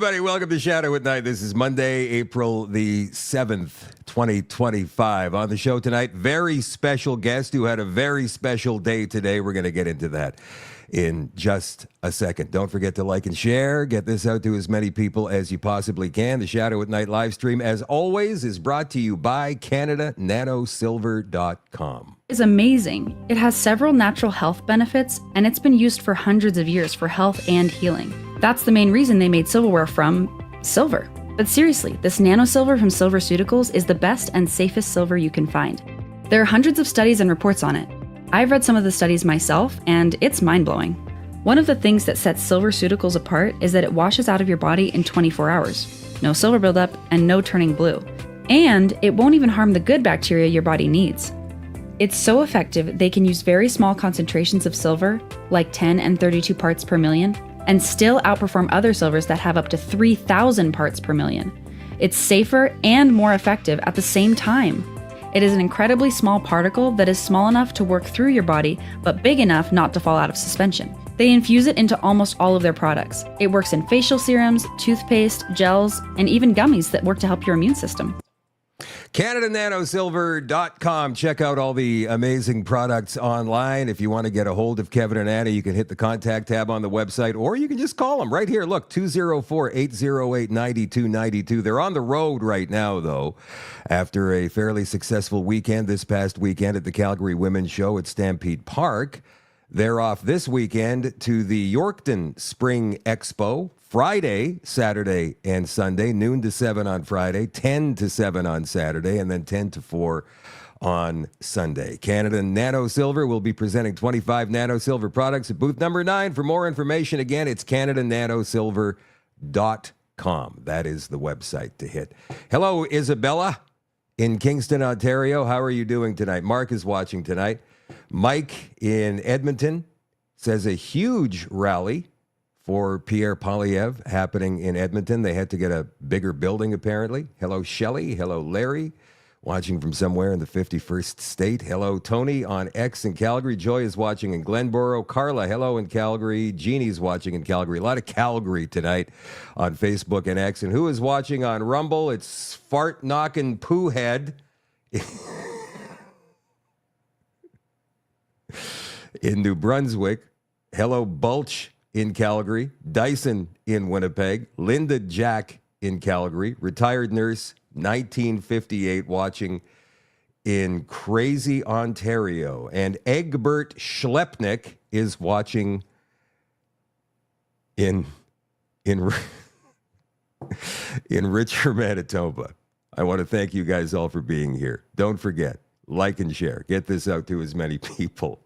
everybody. Welcome to Shadow at Night. This is Monday, April the 7th, 2025. On the show tonight, very special guest who had a very special day today. We're going to get into that in just a second. Don't forget to like and share. Get this out to as many people as you possibly can. The Shadow at Night live stream, as always, is brought to you by CanadaNanoSilver.com. Is amazing. It has several natural health benefits, and it's been used for hundreds of years for health and healing. That's the main reason they made silverware from silver. But seriously, this nano silver from Silverceuticals is the best and safest silver you can find. There are hundreds of studies and reports on it. I've read some of the studies myself, and it's mind-blowing. One of the things that sets Silverceuticals apart is that it washes out of your body in 24 hours. No silver buildup and no turning blue. And it won't even harm the good bacteria your body needs. It's so effective, they can use very small concentrations of silver, like 10 and 32 parts per million, and still outperform other silvers that have up to 3,000 parts per million. It's safer and more effective at the same time. It is an incredibly small particle that is small enough to work through your body, but big enough not to fall out of suspension. They infuse it into almost all of their products. It works in facial serums, toothpaste, gels, and even gummies that work to help your immune system. CanadaNanoSilver.com. Check out all the amazing products online. If you want to get a hold of Kevin and Anna, you can hit the contact tab on the website, or you can just call them right here. Look, 204-808-9292. They're on the road right now, though, after a fairly successful weekend this past weekend at the Calgary Women's Show at Stampede Park. They're off this weekend to the Yorkton Spring Expo, Friday, Saturday, and Sunday, noon to 7 on Friday, 10 to 7 on Saturday, and then 10 to 4 on Sunday. Canada Nano Silver will be presenting 25 Nano Silver products at booth number 9. For more information, again, it's CanadaNanoSilver.com. That is the website to hit. Hello, Isabella in Kingston, Ontario. How are you doing tonight? Mark is watching tonight. Mike in Edmonton says a huge rally for Pierre Poilievre happening in Edmonton. They had to get a bigger building, apparently. Hello, Shelley. Hello, Larry, watching from somewhere in the 51st state. Hello, Tony on X in Calgary. Joy is watching in Glenboro. Carla, hello in Calgary. Jeannie's watching in Calgary. A lot of Calgary tonight on Facebook and X. And who is watching on Rumble? It's Fart Knockin' Pooh Head in New Brunswick. Hello, Bulch in Calgary, Dyson in Winnipeg, Linda Jack in Calgary, retired nurse, 1958, watching in Crazy, Ontario, and Egbert Schlepnik is watching in Richer, Manitoba. I want to thank you guys all for being here. Don't forget, like and share. Get this out to as many people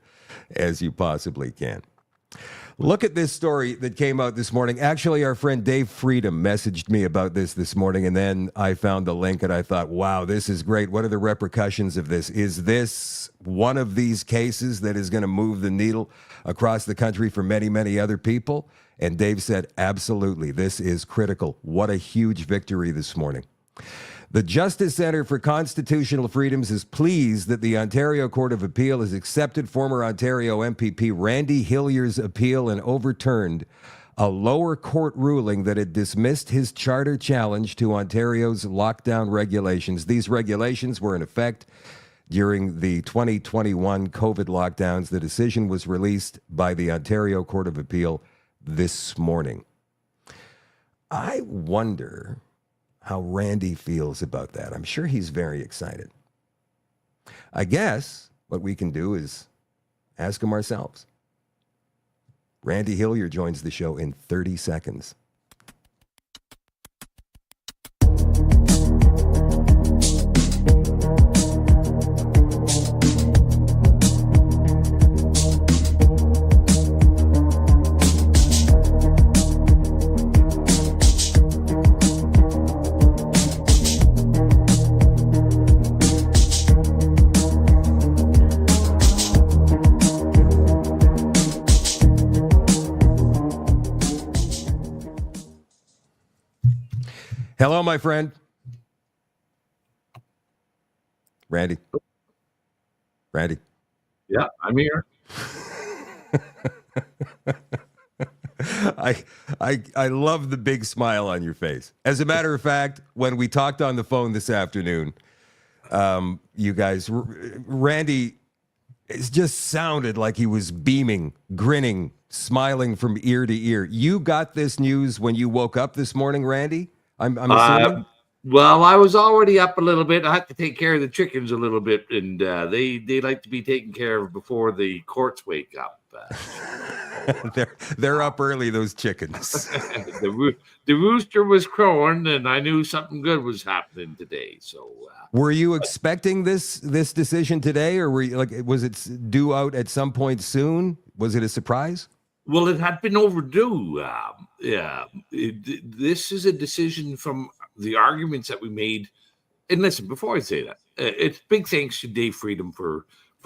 as you possibly can. Look at this story that came out this morning. Actually, our friend Dave Freedom messaged me about this morning, and then I found the link, and I thought, wow, this is great. What are the repercussions of this? Is this one of these cases that is going to move the needle across the country for many, many other people? And Dave said, absolutely, this is critical. What a huge victory this morning. The Justice Centre for Constitutional Freedoms is pleased that the Ontario Court of Appeal has accepted former Ontario MPP Randy Hillier's appeal and overturned a lower court ruling that had dismissed his charter challenge to Ontario's lockdown regulations. These regulations were in effect during the 2021 COVID lockdowns. The decision was released by the Ontario Court of Appeal this morning. I wonder how Randy feels about that. I'm sure he's very excited. I guess what we can do is ask him ourselves. Randy Hillier joins the show in 30 seconds. Hello, my friend. Randy. Yeah, I'm here. I love the big smile on your face. As a matter of fact, when we talked on the phone this afternoon, you guys, Randy, it just sounded like he was beaming, grinning, smiling from ear to ear. You got this news when you woke up this morning, Randy? I'm assuming. Well, I was already up a little bit. I had to take care of the chickens a little bit, and they like to be taken care of before the courts wake up. They're up early, those chickens. The rooster was crowing, and I knew something good was happening today. So, were you expecting this decision today, or were you was it due out at some point soon? Was it a surprise? Well, it had been overdue. This is a decision from the arguments that we made. And listen, before I say that, it's big thanks to Dave Freedom for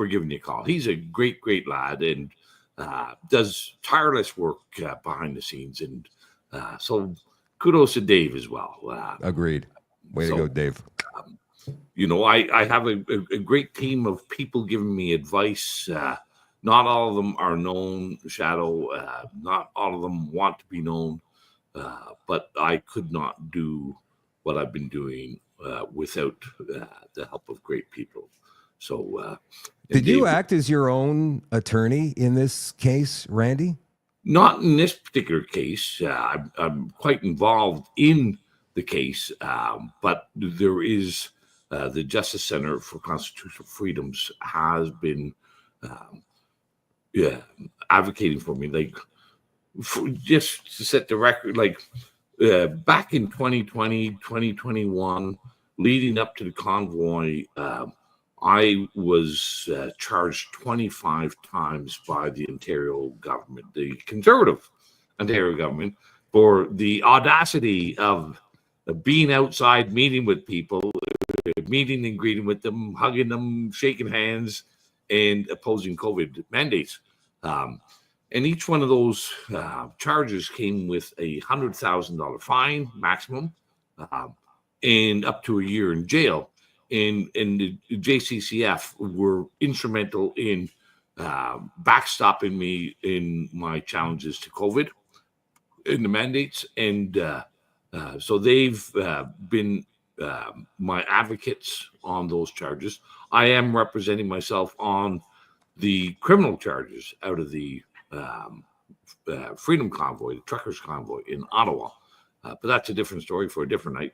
giving me a call. He's a great, great lad and does tireless work behind the scenes. And so kudos to Dave as well. Agreed. Way to go, Dave. I have a great team of people giving me advice. Not all of them are known, Shadow. Not all of them want to be known. But I could not do what I've been doing without the help of great people. So, did you act as your own attorney in this case, Randy? Not in this particular case. I'm quite involved in the case, but there is the Justice Center for Constitutional Freedoms has been advocating for me, just to set the record, back in 2020, 2021, leading up to the convoy, I was charged 25 times by the Ontario government, the Conservative Ontario government, for the audacity of being outside, meeting with people, meeting and greeting with them, hugging them, shaking hands, and opposing COVID mandates. And each one of those charges came with a $100,000 fine maximum and up to a year in jail. And the JCCF were instrumental in backstopping me in my challenges to COVID in the mandates. And so they've been my advocates on those charges. I am representing myself on the criminal charges out of the Freedom Convoy, the Truckers Convoy in Ottawa. But that's a different story for a different night.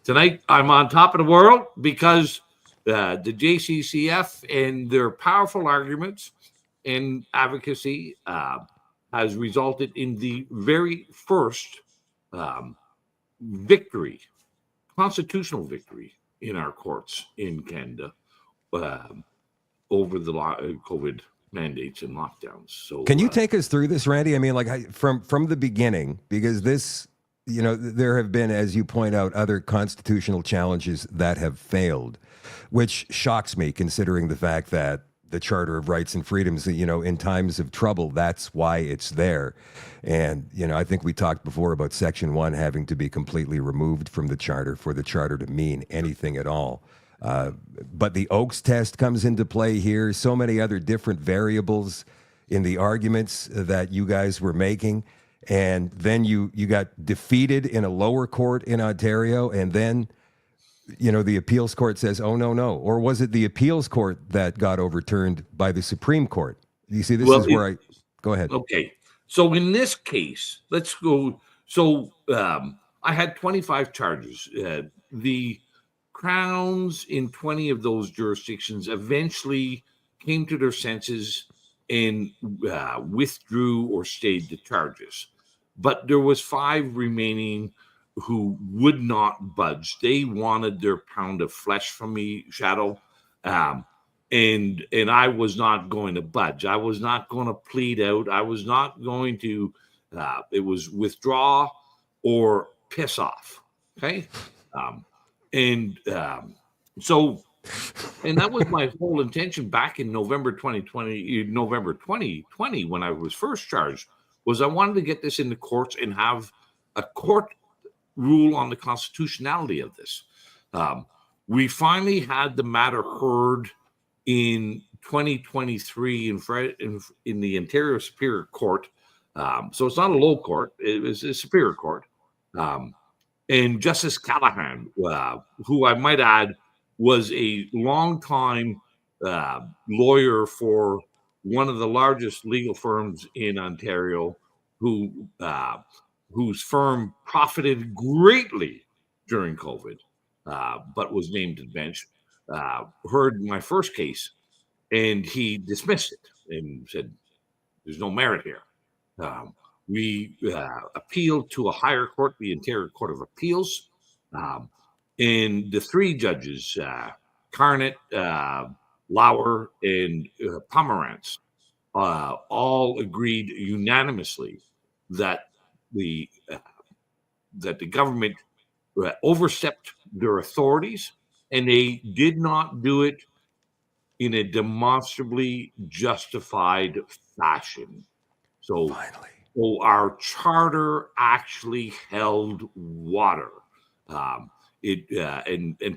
Tonight, I'm on top of the world because the JCCF and their powerful arguments and advocacy has resulted in the very first victory, constitutional victory in our courts in Canada over the COVID mandates and lockdowns. So, can you take us through this, Randy? I mean, from the beginning, because this, there have been, as you point out, other constitutional challenges that have failed, which shocks me considering the fact that the Charter of Rights and Freedoms, in times of trouble, that's why it's there. And, I think we talked before about Section 1 having to be completely removed from the Charter for the Charter to mean anything at all. But the Oakes test comes into play here. So many other different variables in the arguments that you guys were making. And then you got defeated in a lower court in Ontario. And then, the appeals court says, oh, no. Or was it the appeals court that got overturned by the Supreme Court? You see, go ahead. Okay. So in this case, let's go. So I had 25 charges. The Crowns in 20 of those jurisdictions eventually came to their senses and withdrew or stayed the charges. But there was 5 remaining who would not budge. They wanted their pound of flesh from me, Shadow. And I was not going to budge. I was not going to plead out. I was not going to, it was withdraw or piss off. Okay. So that was my whole intention back in November 2020, when I was first charged, was I wanted to get this in the courts and have a court rule on the constitutionality of this. We finally had the matter heard in 2023 in the Ontario Superior Court. So it's not a low court; it was a superior court. And Justice Callahan, who I might add was a longtime lawyer for one of the largest legal firms in Ontario, who whose firm profited greatly during COVID, but was named to the bench, heard my first case, and he dismissed it and said, "There's no merit here." We appealed to a higher court, the Ontario Court of Appeals, and the three judges, Carney, Lauer, and Pomerantz, all agreed unanimously that the government overstepped their authorities, and they did not do it in a demonstrably justified fashion. So, Finally. so our charter actually held water. And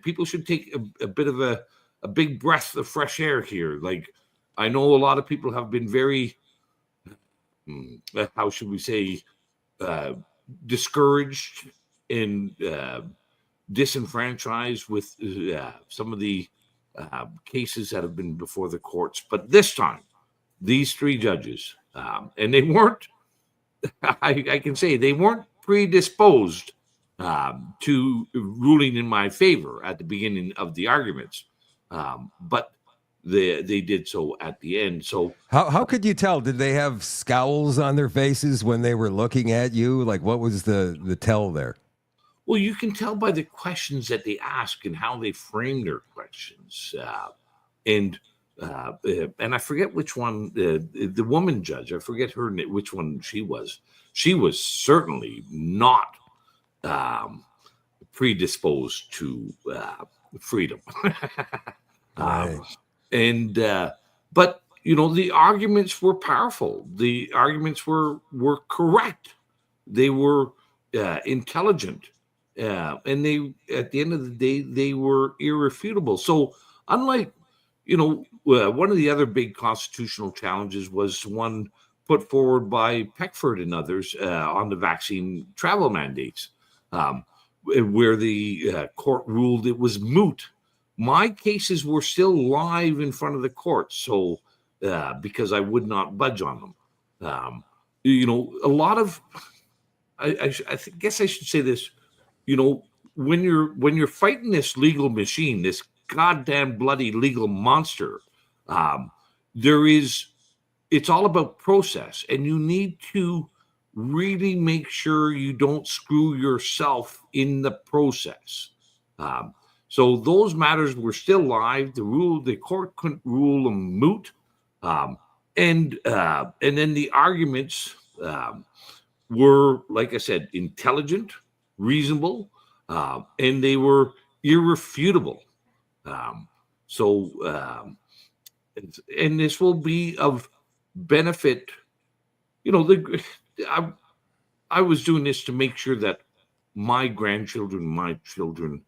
people should take a bit of a big breath of fresh air here. Like, I know a lot of people have been very, how should we say, discouraged and disenfranchised with some of the cases that have been before the courts. But this time, these three judges, and they weren't, I can say, they weren't predisposed to ruling in my favor at the beginning of the arguments, but they did so at the end. So How could you tell? Did they have scowls on their faces when they were looking at you? Like, what was the tell there? well, you can tell by the questions that they ask and how they frame their questions. And I forget which one, the woman judge, I forget her which one she was. She was certainly not predisposed to freedom. Right. But the arguments were powerful. The arguments were correct. They were intelligent, and they, at the end of the day, they were irrefutable. So, unlike one of the other big constitutional challenges was one put forward by Peckford and others on the vaccine travel mandates, where the court ruled it was moot. My cases were still live in front of the court, so because I would not budge on them. A lot of, I guess I should say this, when you're fighting this legal machine, this goddamn bloody legal monster, it's all about process, and you need to really make sure you don't screw yourself in the process. So those matters were still live. The court couldn't rule them moot, and then the arguments were, like I said, intelligent, reasonable, and they were irrefutable. And this will be of benefit. I was doing this to make sure that my grandchildren, my children,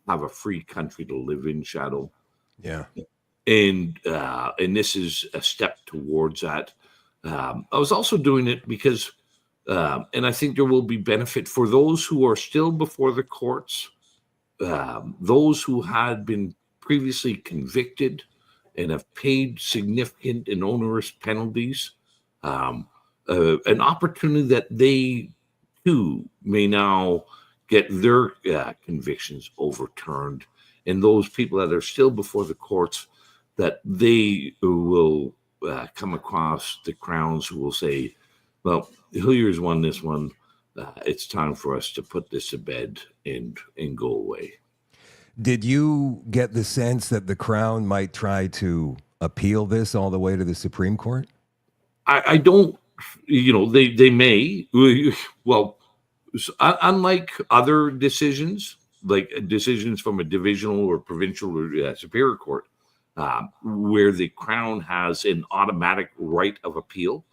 have a free country to live in, Shadow. Yeah. And this is a step towards that. I was also doing it because, and I think there will be benefit for those who are still before the courts, those who had been previously convicted and have paid significant and onerous penalties, an opportunity that they too may now get their convictions overturned, and those people that are still before the courts, that they will come across the crowns who will say, well, Hillier's won this one. It's time for us to put this to bed and go away. Did you get the sense that the Crown might try to appeal this all the way to the Supreme Court? I don't, they may. Well, unlike other decisions, like decisions from a divisional or provincial or superior court, where the Crown has an automatic right of appeal,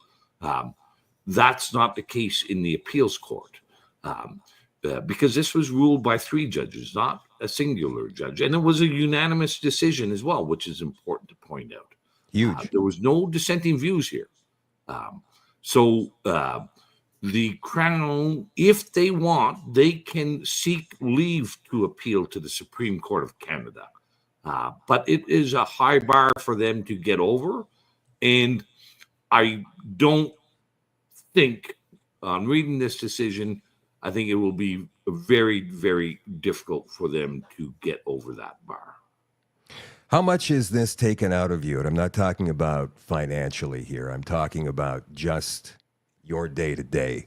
that's not the case in the appeals court, because this was ruled by three judges, not a singular judge. And it was a unanimous decision as well, which is important to point out. Huge. There was no dissenting views here. So the Crown, if they want, they can seek leave to appeal to the Supreme Court of Canada. But it is a high bar for them to get over. And I don't think, on reading this decision, I think it will be very, very difficult for them to get over that bar. How much is this taken out of you? And I'm not talking about financially here. I'm talking about just your day-to-day.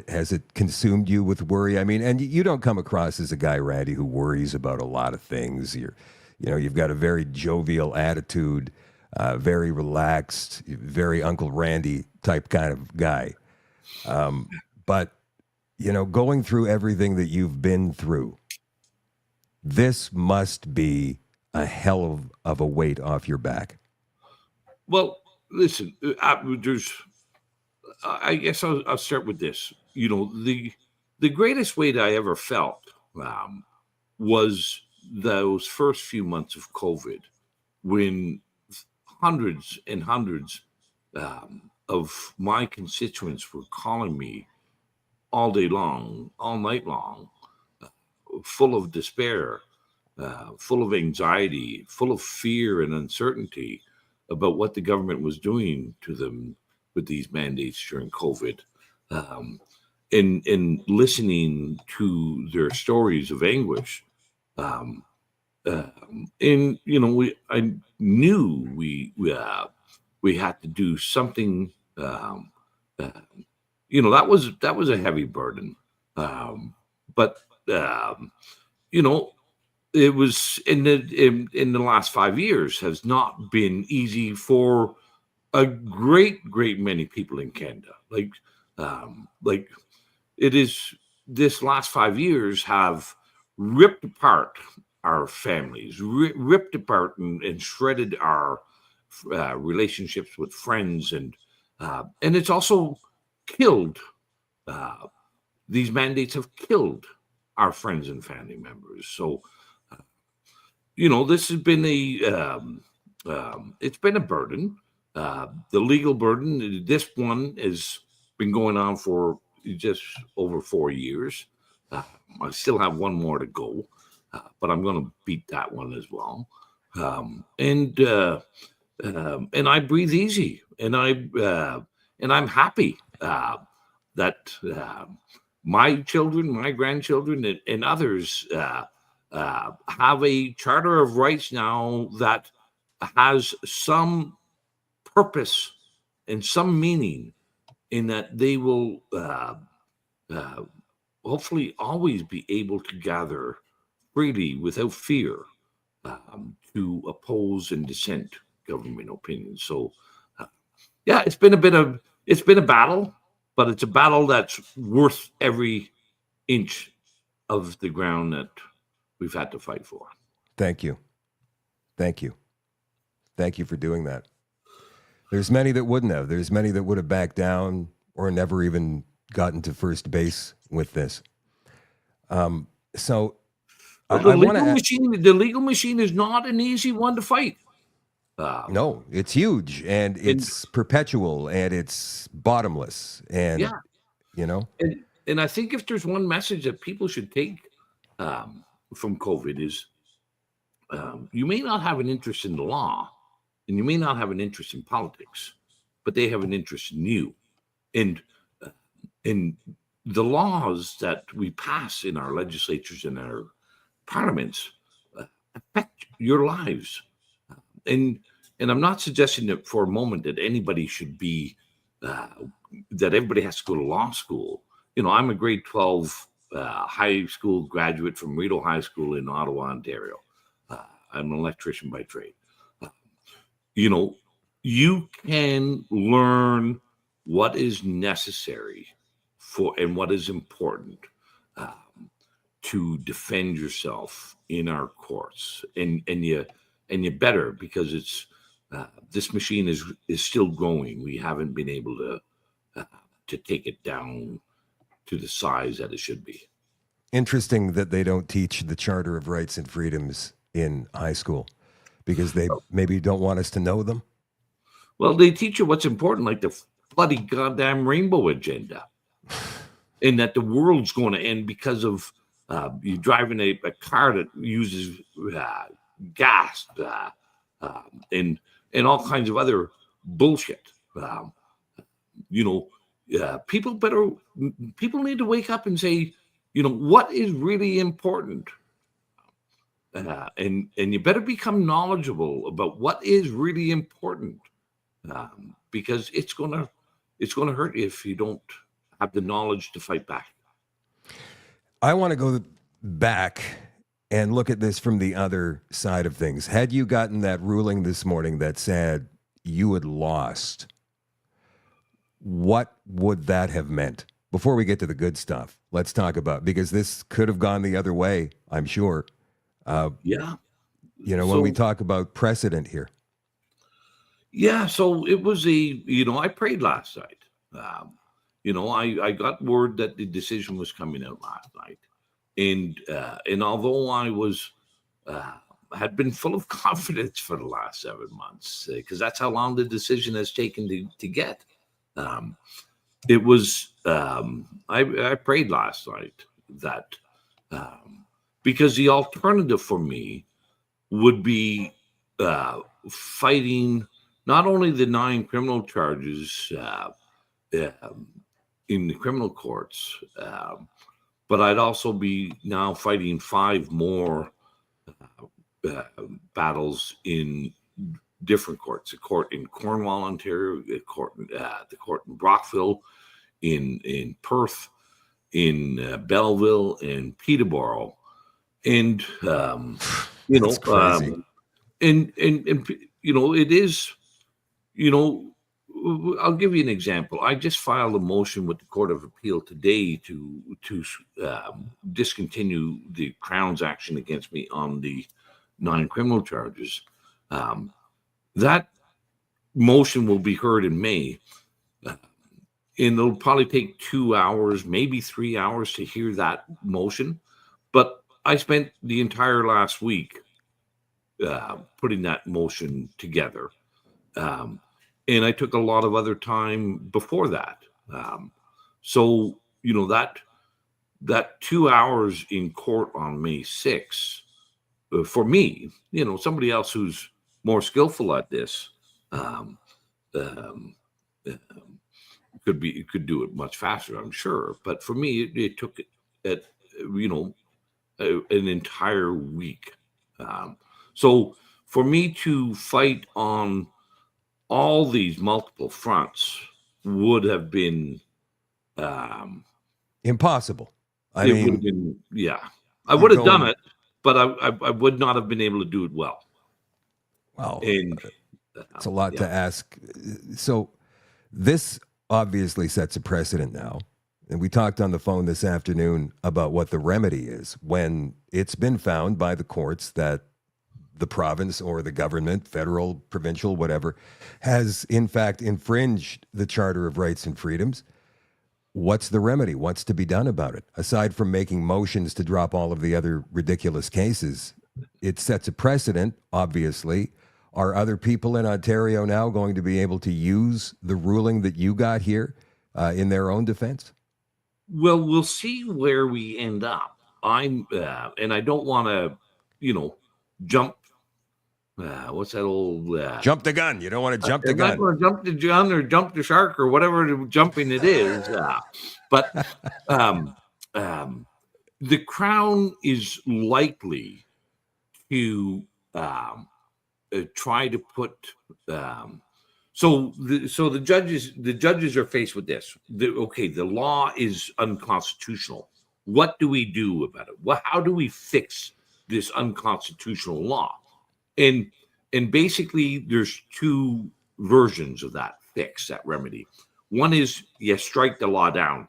Has it consumed you with worry? I mean, and you don't come across as a guy, Randy, who worries about a lot of things. You've got a very jovial attitude, very relaxed, very Uncle Randy type kind of guy. But, going through everything that you've been through, this must be a hell of a weight off your back. Well, listen, I guess I'll start with this. The greatest weight I ever felt was those first few months of COVID, when hundreds and hundreds of my constituents were calling me all day long, all night long, full of despair, full of anxiety, full of fear and uncertainty about what the government was doing to them with these mandates during COVID, and listening to their stories of anguish. I knew we had to do something. That was a heavy burden, but it was in the last 5 years has not been easy for a great many people in Canada. Like it is, this last 5 years have ripped apart our families, ripped apart and shredded our relationships with friends, and it's also killed. These mandates have killed our friends and family members. So, this has been it's been a burden. The legal burden, this one has been going on for just over 4 years. I still have one more to go, but I'm going to beat that one as well. And I breathe easy, and I'm happy that my children, my grandchildren, and others have a Charter of Rights now that has some purpose and some meaning, in that they will hopefully always be able to gather freely without fear to oppose and dissent government opinions. So, it's been a battle, but it's a battle that's worth every inch of the ground that we've had to fight for. Thank you. Thank you. Thank you for doing that. There's many that wouldn't have. There's many that would have backed down or never even gotten to first base with this. So the legal machine is not an easy one to fight. No, it's huge, and it's perpetual, and it's bottomless, and And I think if there's one message that people should take from COVID is, you may not have an interest in the law, and you may not have an interest in politics, but they have an interest in you. And the laws that we pass in our legislatures and our parliaments affect your lives. And I'm not suggesting that for a moment that anybody should be, that everybody has to go to law school. I'm a grade 12 high school graduate from Rideau High School in Ottawa, Ontario. I'm an electrician by trade. You can learn what is necessary and what is important to defend yourself in our courts, and you better, because it's this machine is still going. We haven't been able to take it down to the size that it should be. Interesting that they don't teach the Charter of Rights and Freedoms in high school, because they maybe don't want us to know them. Well, they teach you what's important, like the bloody goddamn rainbow agenda, and that the world's going to end because of you driving a car that uses gas and all kinds of other bullshit. People need to wake up and say, what is really important, and you better become knowledgeable about what is really important, because it's gonna hurt you if you don't have the knowledge to fight back. I want to go back and look at this from the other side of things. Had you gotten that ruling this morning that said you had lost, what would that have meant? Before we get to the good stuff, let's talk about, because this could have gone the other way, I'm sure. Yeah. When we talk about precedent here. Yeah, so it was I prayed last night. I got word that the decision was coming out last night. And although I was had been full of confidence for the last 7 months, because that's how long the decision has taken to get, it was I prayed last night that because the alternative for me would be fighting not only the 9 criminal charges in the criminal courts, but I'd also be now fighting 5 more battles in different courts: a court in Cornwall, Ontario, the court in Brockville, in Perth, in Belleville, and Peterborough, and That's crazy. and it is, I'll give you an example. I just filed a motion with the Court of Appeal today to discontinue the Crown's action against me on the 9 criminal charges. That motion will be heard in May, and it'll probably take 2 hours, maybe 3 hours to hear that motion. But I spent the entire last week putting that motion together. And I took a lot of other time before that. So, that 2 hours in court on May 6th, for me, somebody else who's more skillful at this could do it much faster, I'm sure. But for me, it took an entire week. So for me to fight on all these multiple fronts would have been Impossible. I would have done it, but I would not have been able to do it well. Wow. And it's a lot to ask. So this obviously sets a precedent now. And we talked on the phone this afternoon about what the remedy is when it's been found by the courts that the province or the government, federal, provincial, whatever, has in fact infringed the Charter of Rights and Freedoms. What's the remedy? What's to be done about it? Aside from making motions to drop all of the other ridiculous cases, it sets a precedent, obviously. Are other people in Ontario now going to be able to use the ruling that you got here in their own defense? Well, we'll see where we end up. And I don't want to, jump. What's that old? Jump the gun. You don't want to jump the gun. I'm not going to jump the gun or jump the shark or whatever jumping it is. But the Crown is likely to try to put. So the judges are faced with this. The law is unconstitutional. What do we do about it? How do we fix this unconstitutional law? And basically, there's 2 versions of that fix, that remedy. One is you strike the law down,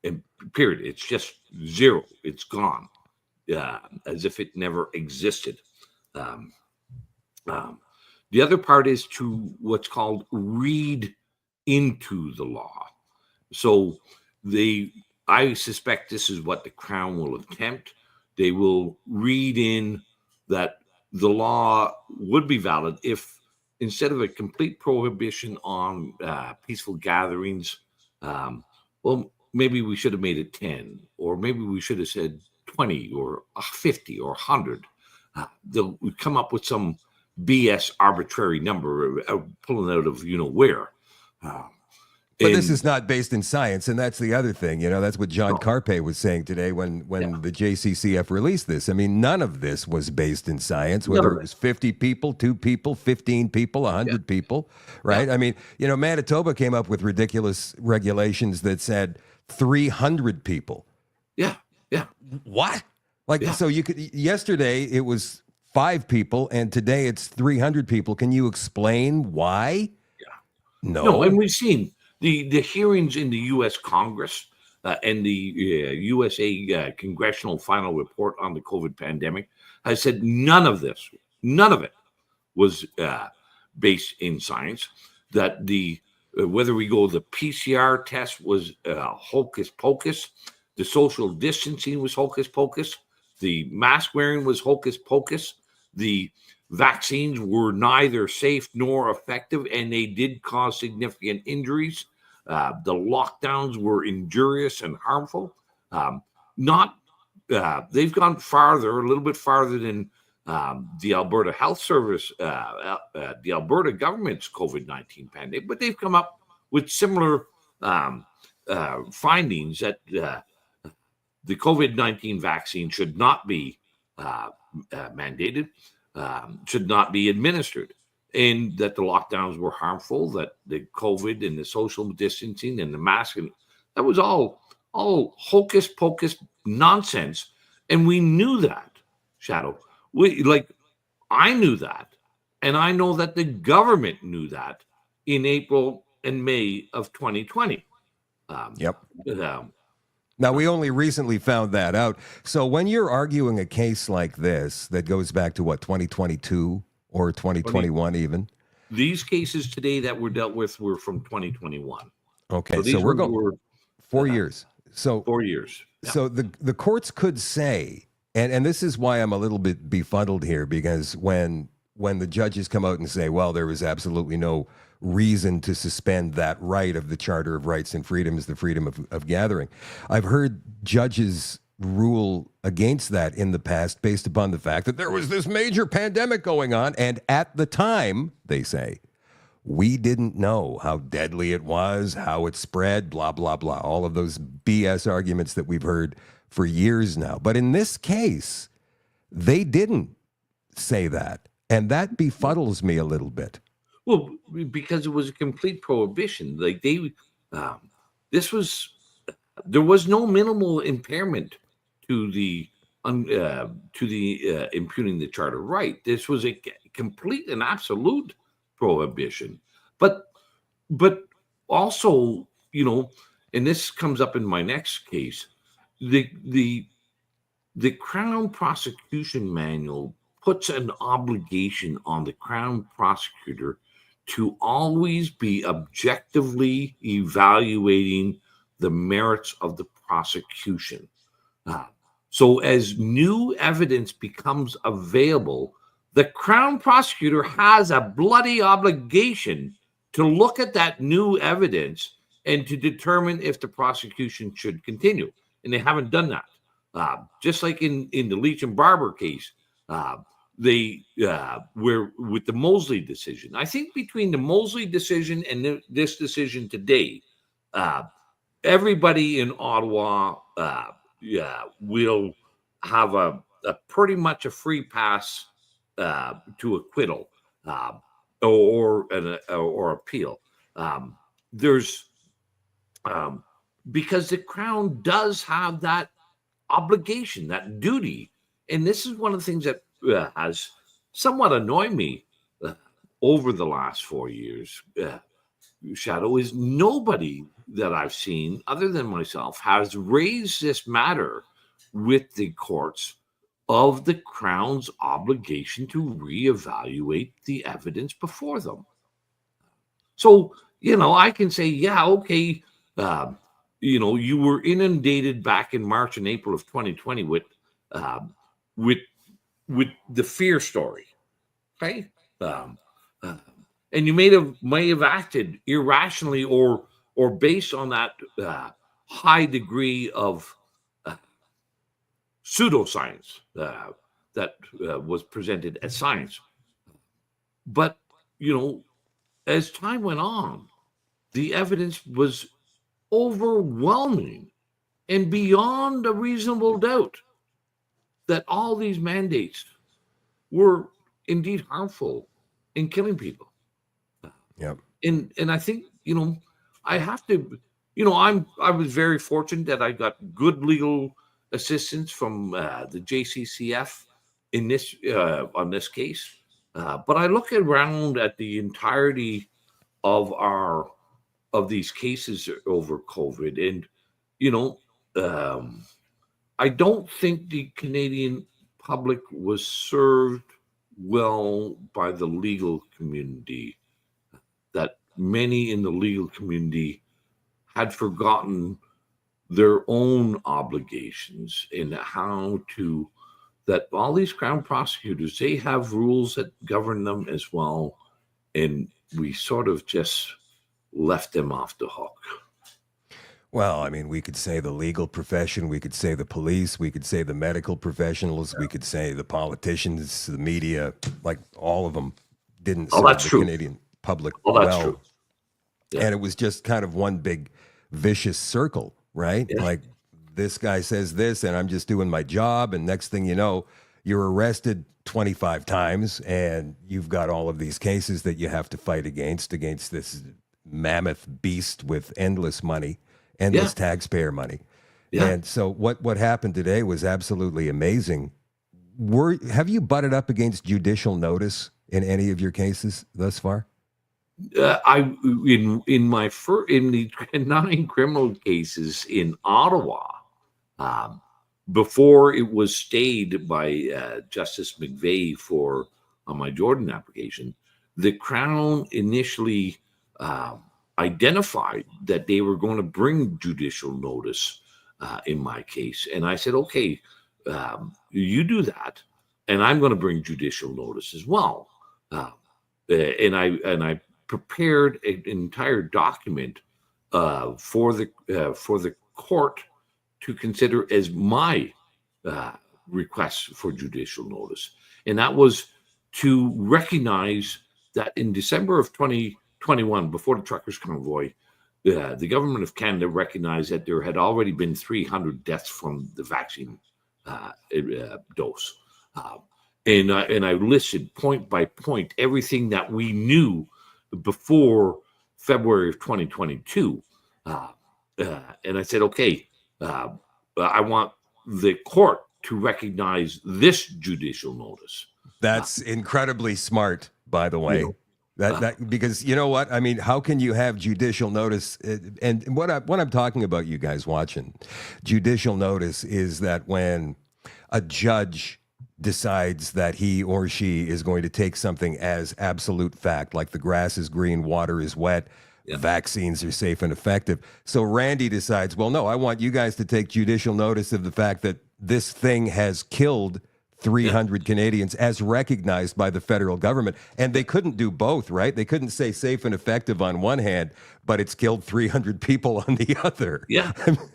and period. It's just zero. It's gone, as if it never existed. The other part is to what's called read into the law. So I suspect this is what the Crown will attempt. They will read in that the law would be valid if instead of a complete prohibition on peaceful gatherings, well, maybe we should have made it 10, or maybe we should have said 20 or 50 or 100. They'll come up with some BS arbitrary number pulling out of where. But this is not based in science, and that's the other thing. That's what John Carpe was saying today when the JCCF released this. I mean, none of this was based in science, whether it was 50 people, 2 people, 15 people, 100 people, right? I mean, Manitoba came up with ridiculous regulations that said 300 people. Yeah. What? So yesterday it was 5 people, and today it's 300 people. Can you explain why? Yeah. No, and we've seen the hearings in the U.S. Congress and the USA Congressional Final Report on the COVID pandemic has said none of it was based in science. That whether we go the PCR test was hocus pocus, the social distancing was hocus pocus, the mask wearing was hocus pocus, the vaccines were neither safe nor effective, and they did cause significant injuries. The lockdowns were injurious and harmful. They've gone a little bit farther than the Alberta Health Service, the Alberta government's COVID-19 pandemic, but they've come up with similar findings that the COVID-19 vaccine should not be mandated, should not be administered, and that the lockdowns were harmful, that the COVID and the social distancing and the mask, and that was all hocus pocus nonsense. And we knew that, Shadow. I knew that, and I know that the government knew that in April and May of 2020. Now, we only recently found that out. So when you're arguing a case like this that goes back to, 2022 or 2021 even? These cases today that were dealt with were from 2021. Okay, so we're going 4 years. So 4 years. Yeah. So the courts could say, and this is why I'm a little bit befuddled here, because when the judges come out and say, well, there was absolutely no reason to suspend that right of the Charter of Rights and Freedoms, the freedom of gathering. I've heard judges rule against that in the past based upon the fact that there was this major pandemic going on, and at the time, they say, we didn't know how deadly it was, how it spread, blah, blah, blah, all of those BS arguments that we've heard for years now. But in this case, they didn't say that, and that befuddles me a little bit. Well, because it was a complete prohibition. There was no minimal impairment to the impugning the charter right. This was a complete and absolute prohibition. But also, and this comes up in my next case, the Crown Prosecution Manual puts an obligation on the Crown Prosecutor to always be objectively evaluating the merits of the prosecution. So as new evidence becomes available, the Crown Prosecutor has a bloody obligation to look at that new evidence and to determine if the prosecution should continue. And they haven't done that. Just like in the Leach and Barber case, they were with the Mosley decision. I think between the Mosley decision and this decision today, everybody in Ottawa will have a pretty much a free pass to acquittal or appeal. Because the Crown does have that obligation, that duty, and this is one of the things that has somewhat annoyed me over the last 4 years. Shadow, is nobody that I've seen other than myself has raised this matter with the courts of the Crown's obligation to reevaluate the evidence before them. So, I can say, yeah, okay, you were inundated back in March and April of 2020 with the fear story, right? and you may have acted irrationally or based on that high degree of pseudoscience that was presented as science. But, as time went on, the evidence was overwhelming and beyond a reasonable doubt that all these mandates were indeed harmful in killing people. Yep. And I think, I have to, I was very fortunate that I got good legal assistance from the JCCF in this on this case. But I look around at the entirety of these cases over COVID, and I don't think the Canadian public was served well by the legal community. That many in the legal community had forgotten their own obligations and that all these Crown prosecutors, they have rules that govern them as well. And we sort of just left them off the hook. Well, I mean, we could say the legal profession, we could say the police, we could say the medical professionals, we could say the politicians, the media, like all of them didn't serve the Canadian public well. True. Yeah. And it was just kind of one big vicious circle, right? Yeah. Like this guy says this and I'm just doing my job. And next thing you know, you're arrested 25 times and you've got all of these cases that you have to fight against this mammoth beast with endless money, endless taxpayer money. Yeah. And so what happened today was absolutely amazing. Have you butted up against judicial notice in any of your cases thus far? In the 9 criminal cases in Ottawa, before it was stayed by Justice McVeigh for my Jordan application, the Crown initially identified that they were going to bring judicial notice in my case, and I said, okay, you do that, and I'm going to bring judicial notice as well. And I prepared an entire document for the court to consider as my request for judicial notice, and that was to recognize that in December of 2021, before the truckers' convoy, the government of Canada recognized that there had already been 300 deaths from the vaccine dose. And I listed point by point everything that we knew before February of 2022. And I said, okay, I want the court to recognize this judicial notice. That's incredibly smart, by the way. That because you know what I mean. How can you have judicial notice? And what I'm talking about, you guys watching, judicial notice is that when a judge decides that he or she is going to take something as absolute fact, like the grass is green, water is wet, vaccines are safe and effective. So Randy decides, well, no, I want you guys to take judicial notice of the fact that this thing has killed 300 Canadians as recognized by the federal government. And they couldn't do both, right? They couldn't say safe and effective on one hand, but it's killed 300 people on the other. Yeah.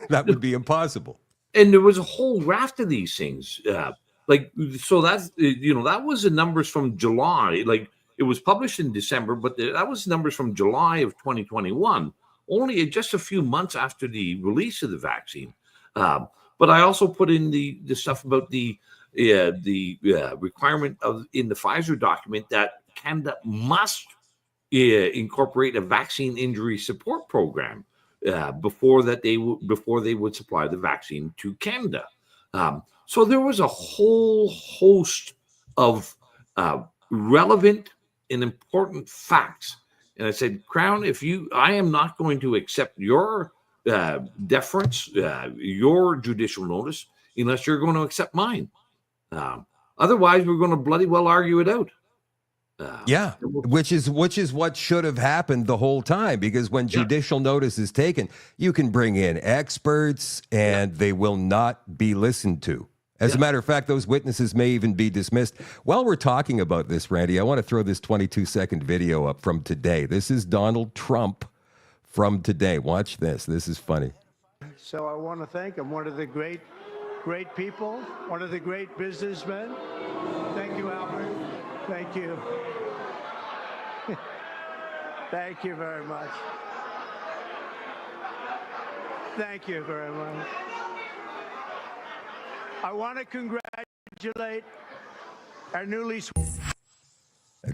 That would be impossible. And there was a whole raft of these things. So that's, that was the numbers from July. Like, it was published in December, but that was numbers from July of 2021, only just a few months after the release of the vaccine. But I also put in the stuff about the requirement in the Pfizer document that Canada must incorporate a vaccine injury support program before they would supply the vaccine to Canada. So there was a whole host of relevant and important facts. And I said, Crown, I am not going to accept your deference, your judicial notice, unless you're going to accept mine. Otherwise, we're going to bloody well argue it out. Which is what should have happened the whole time, because when judicial notice is taken, you can bring in experts and they will not be listened to. As a matter of fact, those witnesses may even be dismissed. While we're talking about this, Randy, I want to throw this 22-second video up from today. This is Donald Trump from today. Watch this. This is funny. So I want to thank him, one of the great people, one of the great businessmen. Thank you, Albert. Thank you. Thank you very much. Thank you very much. I want to congratulate our newly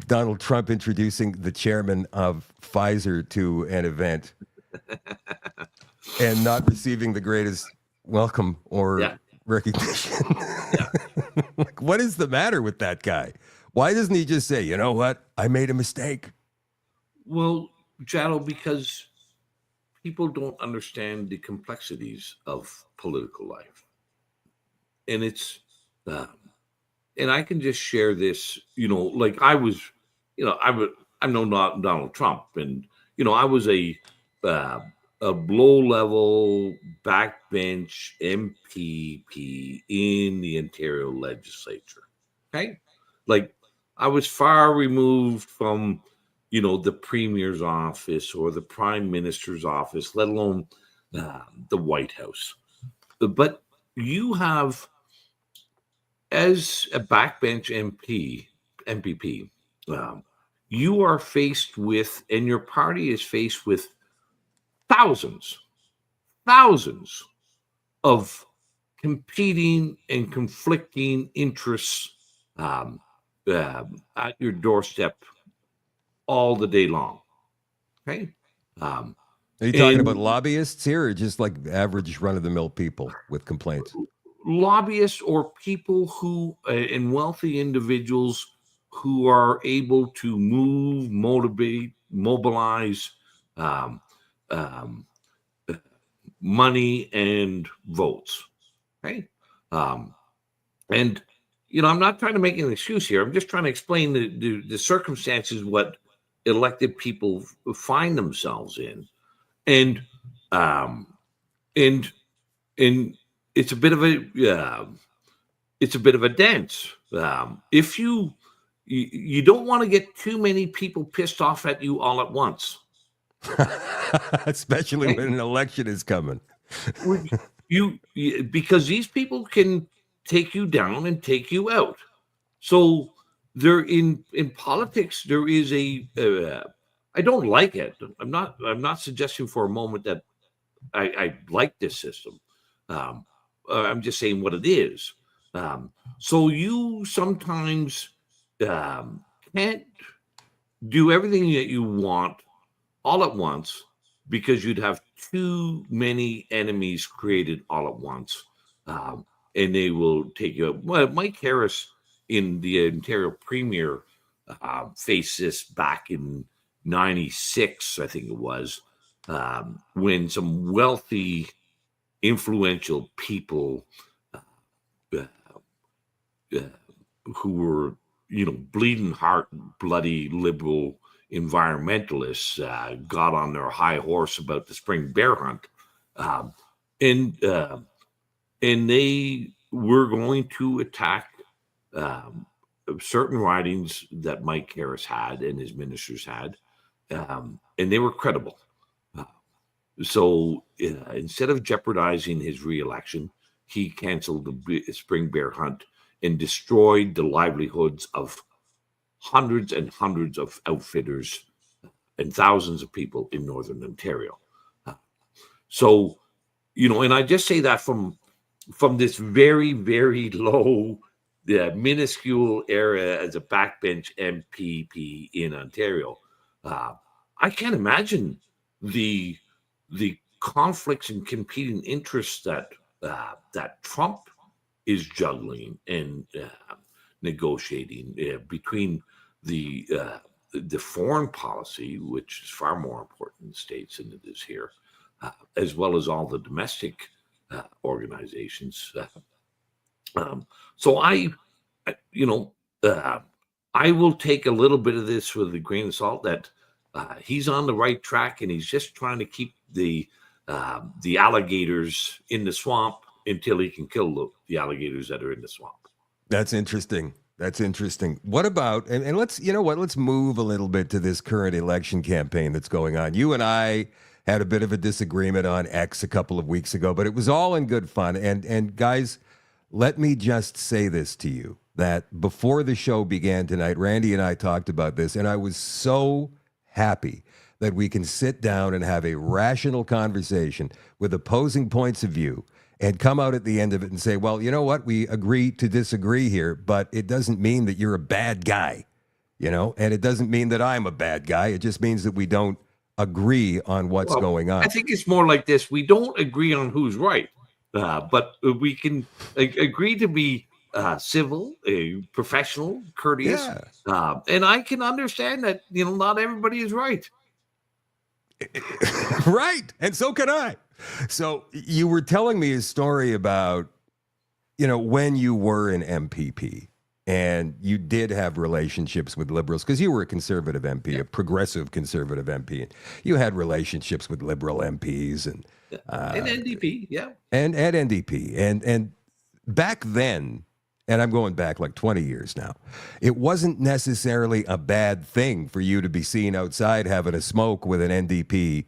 Donald Trump introducing the chairman of Pfizer to an event and not receiving the greatest welcome or recognition. Like, what is the matter with that guy? Why doesn't he just say, you know what, I made a mistake? Well, Jado, because people don't understand the complexities of political life. And it's, and I can just share this, like I was, I know not Donald Trump, and, I was a low-level backbench MPP in the Ontario legislature, okay? Like, I was far removed from, the premier's office or the prime minister's office, let alone the White House. But you have, as a backbench MPP, you are faced with, and your party is faced with thousands of competing and conflicting interests at your doorstep all the day long. Okay. Are you talking about lobbyists here, or just like average run-of-the-mill people with complaints? Lobbyists or people who, and wealthy individuals who are able to move, motivate, mobilize money and votes. Okay. And, I'm not trying to make an excuse here. I'm just trying to explain the circumstances, what elected people find themselves in. And it's a bit of a dance. If you don't want to get too many people pissed off at you all at once, especially when an election is coming. Because these people can take you down and take you out. So there in politics, there is I don't like it. I'm not suggesting for a moment that I like this system. I'm just saying what it is. So you sometimes can't do everything that you want all at once, because you'd have too many enemies created all at once, and they will take you out. Well, Mike Harris in the Ontario Premier faced this back in '96, I think it was, when some wealthy, influential people who were, bleeding heart, bloody liberal environmentalists got on their high horse about the spring bear hunt, and they were going to attack certain writings that Mike Harris had and his ministers had, and they were credible. So instead of jeopardizing his reelection, he canceled the spring bear hunt and destroyed the livelihoods of hundreds and hundreds of outfitters and thousands of people in Northern Ontario. So, and I just say that from this very, very low, minuscule area as a backbench MPP in Ontario. I can't imagine the conflicts and competing interests that Trump is juggling and negotiating between the foreign policy, which is far more important in the States than it is here, as well as all the domestic organizations. So I will take a little bit of this with a grain of salt, that he's on the right track and he's just trying to keep the alligators in the swamp until he can kill the alligators that are in the swamp. That's interesting. That's interesting. What about, and let's, you know what, let's move a little bit to this current election campaign that's going on. You and I had a bit of a disagreement on X a couple of weeks ago, but it was all in good fun. And guys, let me just say this to you, that before the show began tonight, Randy and I talked about this, and I was so happy that we can sit down and have a rational conversation with opposing points of view and come out at the end of it and say, well, you know what? We agree to disagree here, but it doesn't mean that you're a bad guy, you know? And it doesn't mean that I'm a bad guy. It just means that we don't agree on what's going on. I think it's more like this. We don't agree on who's right, but we can agree to be civil, professional, courteous. Yeah. And I can understand that, you know, not everybody is right. Right. And so can I. So you were telling me a story about, you know, when you were an MPP and you did have relationships with liberals, because you were a conservative MP, a progressive conservative MP. And you had relationships with liberal MPs and NDP, yeah. And at NDP. And back then, and I'm going back like 20 years now, it wasn't necessarily a bad thing for you to be seen outside having a smoke with an NDP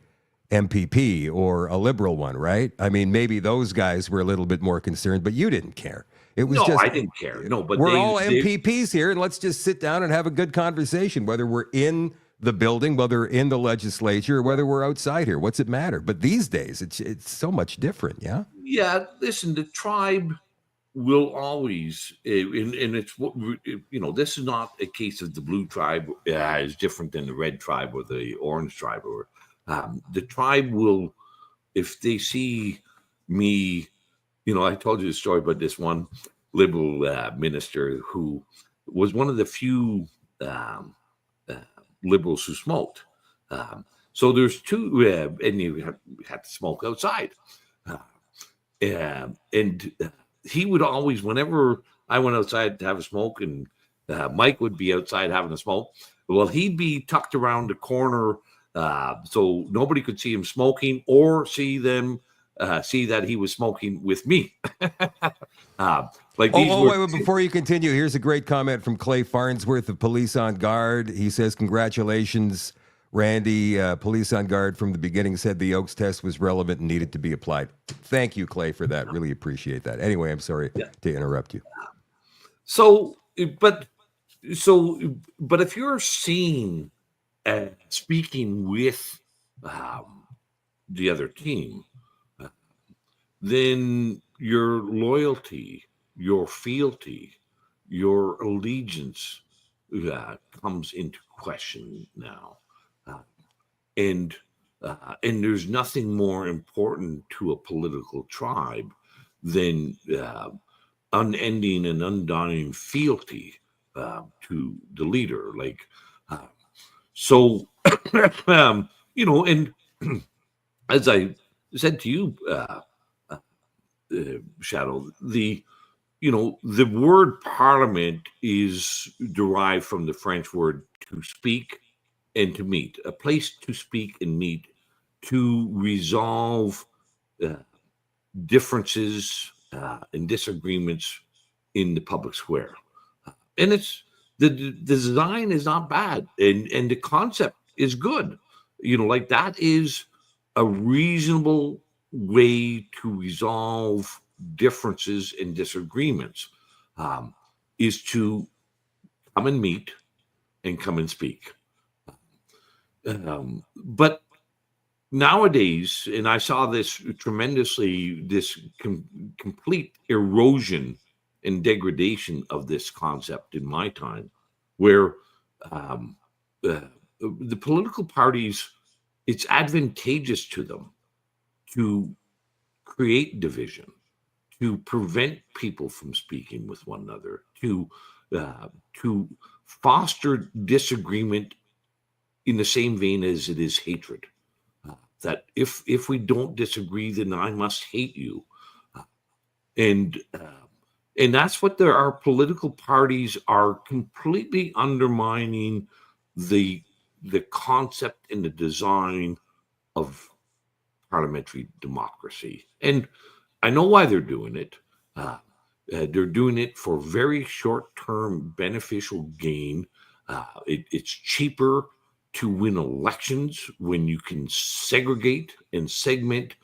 MPP or a liberal one, right? I mean, maybe those guys were a little bit more concerned, but you didn't care. It was I didn't care. No, but we're all MPPs here, and let's just sit down and have a good conversation, whether we're in the building, whether we're in the legislature, or whether we're outside here. What's it matter? But these days, it's so much different, yeah? Yeah, listen, the tribe will always, and it's, you know, this is not a case of the blue tribe is different than the red tribe or the orange tribe. Or the tribe will, if they see me, you know, I told you the story about this one liberal minister who was one of the few liberals who smoked. So there's two, and you have to smoke outside. And he would always, whenever I went outside to have a smoke, and Mike would be outside having a smoke, well, he'd be tucked around the corner so nobody could see him smoking or see that he was smoking with me. Wait, before you continue, here's a great comment from Clay Farnsworth of Police on Guard. He says, congratulations, Randy. Police on Guard from the beginning said the Oaks test was relevant and needed to be applied. Thank you, Clay, for that. Really appreciate that. Anyway, I'm sorry to interrupt you. But if you're seen speaking with the other team, then your loyalty, your fealty, your allegiance comes into question now. And there's nothing more important to a political tribe than unending and undying fealty to the leader. Like, so, you know, and as I said to you, Shadow, the word parliament is derived from the French word to speak and to meet, a place to speak and meet, to resolve differences and disagreements in the public square. And it's the design is not bad, and the concept is good. You know, like that is a reasonable way to resolve differences and disagreements, is to come and meet and come and speak. But nowadays, and I saw this tremendously, this complete erosion and degradation of this concept in my time, where the political parties, it's advantageous to them to create division, to prevent people from speaking with one another, to foster disagreement in the same vein as it is hatred. That if we don't disagree, then I must hate you. And that's what our political parties are completely undermining the concept and the design of parliamentary democracy. And I know why they're doing it. They're doing it for very short-term beneficial gain. It's cheaper to win elections when you can segregate and segment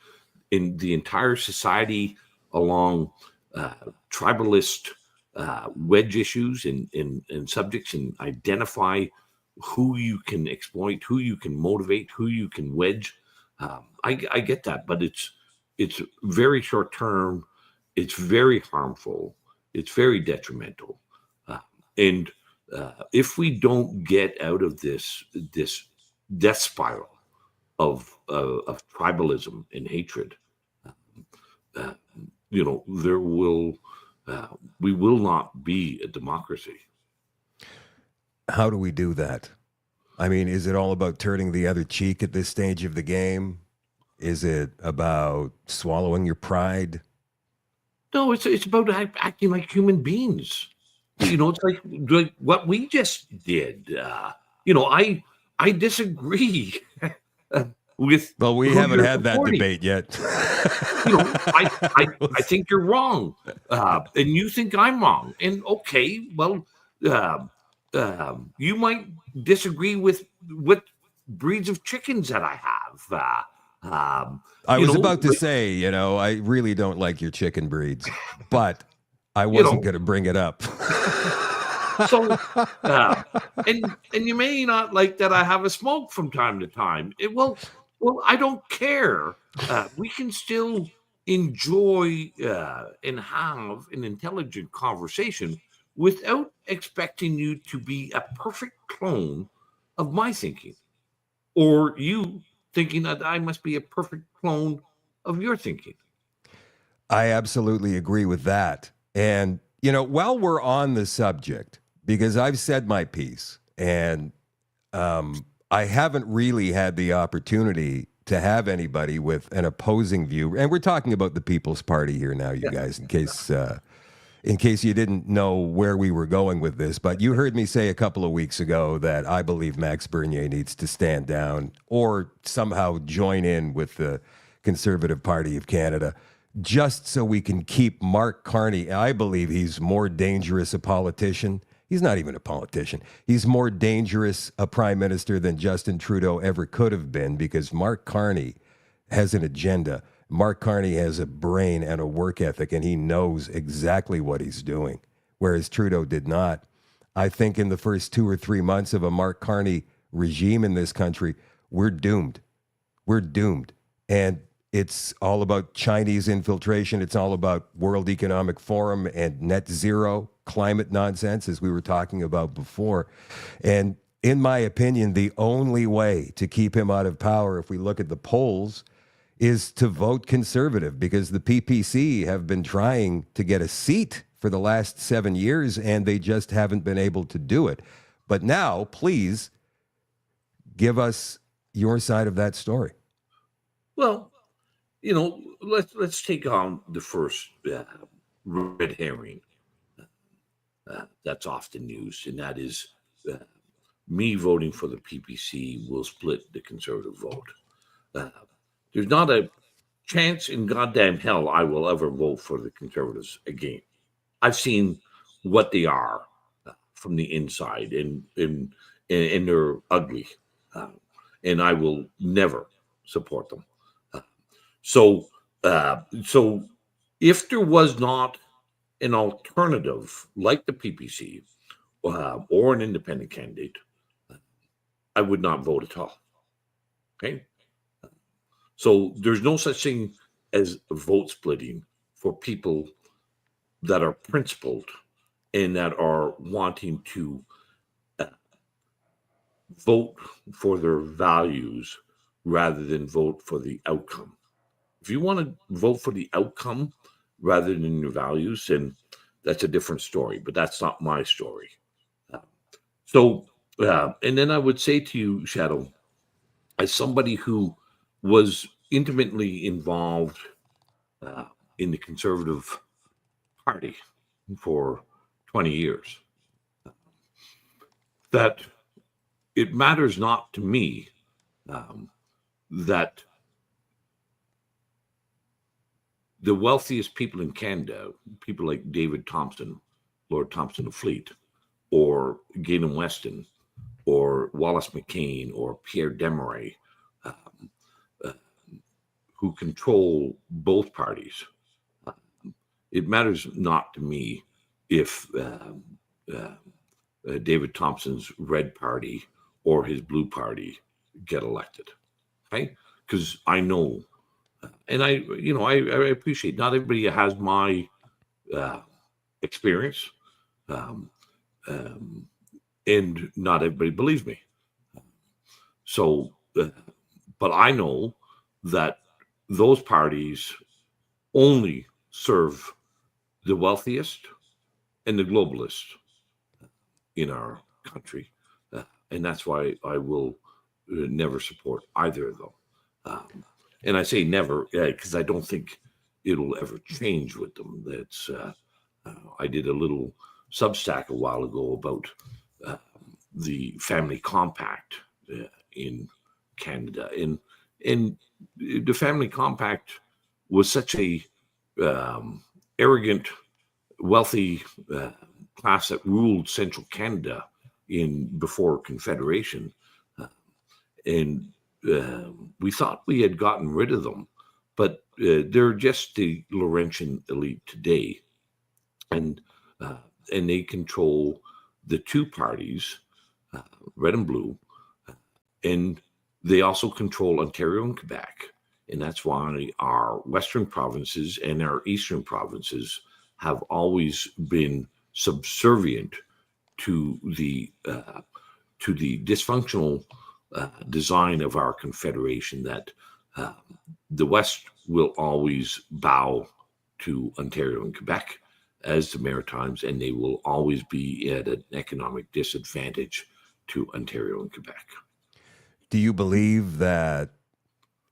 in the entire society along tribalist wedge issues and subjects, and identify who you can exploit, who you can motivate, who you can wedge. I get that, but it's very short term. It's very harmful. It's very detrimental. And if we don't get out of this death spiral of tribalism and hatred, there will we will not be a democracy. How do we do that? I mean, is it all about turning the other cheek at this stage of the game? Is it about swallowing your pride? No, it's about acting like human beings. It's like what we just did. I disagree with. Well, we who haven't you're had that supporting. debate yet. I think you're wrong, and you think I'm wrong. And okay, well, you might disagree with what breeds of chickens that I have. I was about to say, I really don't like your chicken breeds, but I wasn't going to bring it up. So, and you may not like that I have a smoke from time to time. Well, I don't care. We can still enjoy and have an intelligent conversation without expecting you to be a perfect clone of my thinking, or you thinking that I must be a perfect clone of your thinking. I absolutely agree with that. And, while we're on the subject, because I've said my piece, and I haven't really had the opportunity to have anybody with an opposing view. And we're talking about the People's Party here now, you guys, in case you didn't know where we were going with this. But you heard me say a couple of weeks ago that I believe Max Bernier needs to stand down or somehow join in with the Conservative Party of Canada, just so we can keep Mark Carney. I believe he's more dangerous a politician. He's not even a politician. He's more dangerous a prime minister than Justin Trudeau ever could have been, because Mark Carney has an agenda. Mark Carney has a brain and a work ethic, and he knows exactly what he's doing, whereas Trudeau did not. I think in the first 2 or 3 months of a Mark Carney regime in this country, we're doomed. We're doomed. And it's all about Chinese infiltration. It's all about World Economic Forum and net zero climate nonsense, as we were talking about before. And in my opinion, the only way to keep him out of power, if we look at the polls, is to vote Conservative, because the PPC have been trying to get a seat for the last 7 years, and they just haven't been able to do it. But now, please give us your side of that story. Well, let's take on the first red herring that's often used, and that is me voting for the PPC will split the Conservative vote. There's not a chance in goddamn hell I will ever vote for the Conservatives again. I've seen what they are from the inside, and they're ugly, and I will never support them. So if there was not an alternative like the PPC or an independent candidate, I would not vote at all. Okay. So there's no such thing as vote splitting for people that are principled and that are wanting to vote for their values rather than vote for the outcome. If you want to vote for the outcome rather than your values, then that's a different story, but that's not my story. And then I would say to you, Shadow, as somebody who was intimately involved in the Conservative Party for 20 years, that it matters not to me that the wealthiest people in Canada, people like David Thompson, Lord Thompson of Fleet, or Galen Weston, or Wallace McCain, or Pierre Desmarais, who control both parties. It matters not to me if David Thompson's Red Party or his Blue Party get elected, okay? Because I know, and I appreciate not everybody has my experience, and not everybody believes me. So, but I know that those parties only serve the wealthiest and the globalists in our country. And that's why I will never support either of them. And I say never because I don't think it'll ever change with them. That's I did a little Substack a while ago about the family compact in Canada, and the family compact was such a arrogant, wealthy class that ruled central Canada before Confederation, and we thought we had gotten rid of them, but they're just the Laurentian elite today, and they control the two parties, red and blue, and they also control Ontario and Quebec. And that's why our western provinces and our eastern provinces have always been subservient to the dysfunctional design of our confederation, that the West will always bow to Ontario and Quebec as the Maritimes, and they will always be at an economic disadvantage to Ontario and Quebec. Do you believe that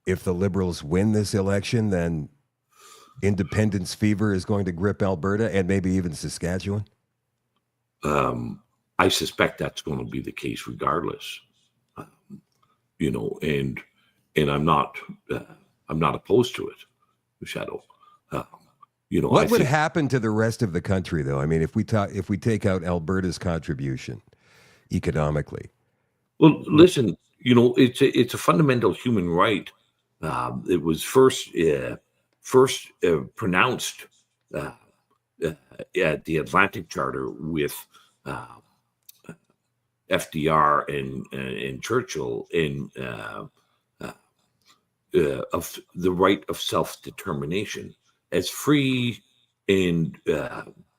if the Liberals win this election, then independence fever is going to grip Alberta and maybe even Saskatchewan? I suspect that's going to be the case regardless. And I'm not opposed to it, Shadow. What would happen to the rest of the country, though? I mean, if we take out Alberta's contribution economically. Well, listen, it's a fundamental human right. It was first pronounced at the Atlantic Charter with FDR and Churchill of the right of self-determination. As free and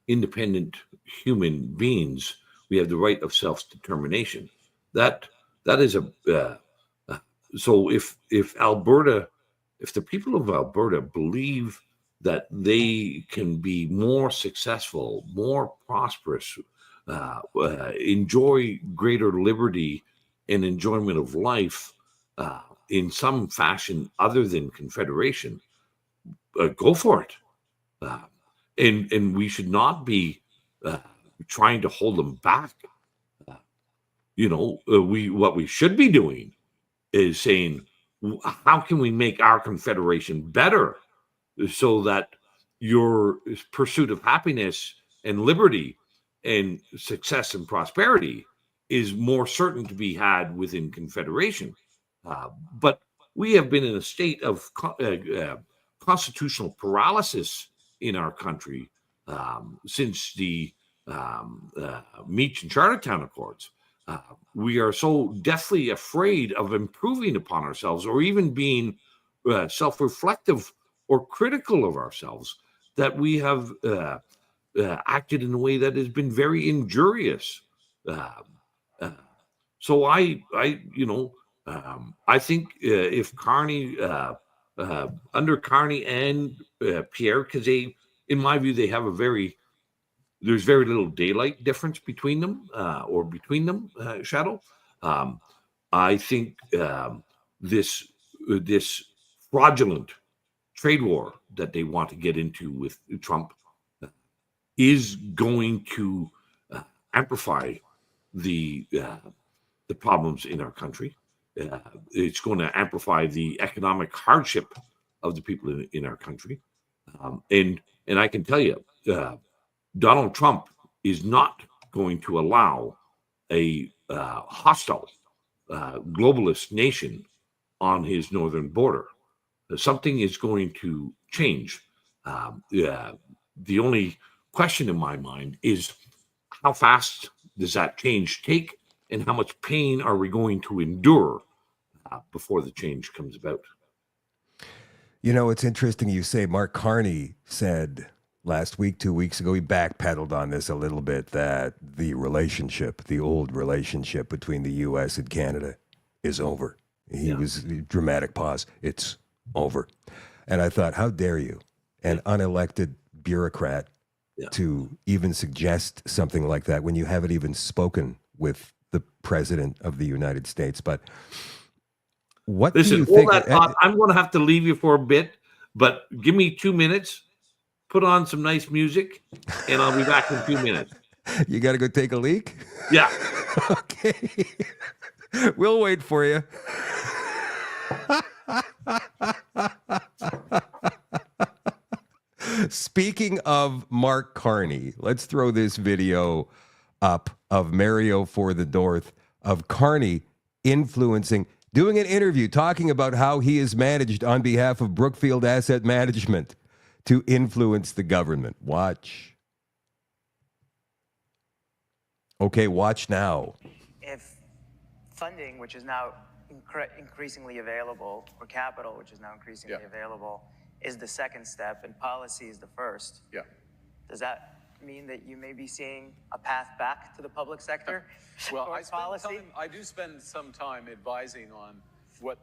independent human beings, we have the right of self-determination. That is so if Alberta, if the people of Alberta believe that they can be more successful, more prosperous, enjoy greater liberty and enjoyment of life in some fashion other than Confederation, go for it. And we should not be trying to hold them back. What we should be doing is saying, how can we make our Confederation better so that your pursuit of happiness and liberty and success and prosperity is more certain to be had within Confederation. But we have been in a state of constitutional paralysis in our country since the Meech and Charlottetown Accords. We are so deathly afraid of improving upon ourselves or even being self-reflective or critical of ourselves that we have acted in a way that has been very injurious. So I think if Carney, under Carney and Pierre, because in my view, they have there's very little daylight difference between them, Shadow. I think this fraudulent trade war that they want to get into with Trump is going to amplify the problems in our country. It's going to amplify the economic hardship of the people in our country. And I can tell you, Donald Trump is not going to allow a hostile globalist nation on his northern border. Something is going to change. The only question in my mind is how fast does that change take, and how much pain are we going to endure before the change comes about? You know, it's interesting you say Mark Carney said last week, 2 weeks ago, he backpedaled on this a little bit, that the relationship, the old relationship between the U.S. and Canada is over. He was dramatic pause. It's over. And I thought, how dare you, an unelected bureaucrat, to even suggest something like that when you haven't even spoken with the president of the United States. But what do you think? I'm going to have to leave you for a bit, but give me 2 minutes, put on some nice music, and I'll be back in 2 minutes. You got to go take a leak? Yeah. Okay. We'll wait for you. Speaking of Mark Carney, let's throw this video up of Mario for the North, of Carney doing an interview talking about how he is managed on behalf of Brookfield Asset Management to influence the government. Watch. Okay, watch now. If funding, which is now increasingly available, or capital, which is now increasingly available, is the second step and policy is the first, does that mean that you may be seeing a path back to the public sector? Well, I do spend some time advising on what,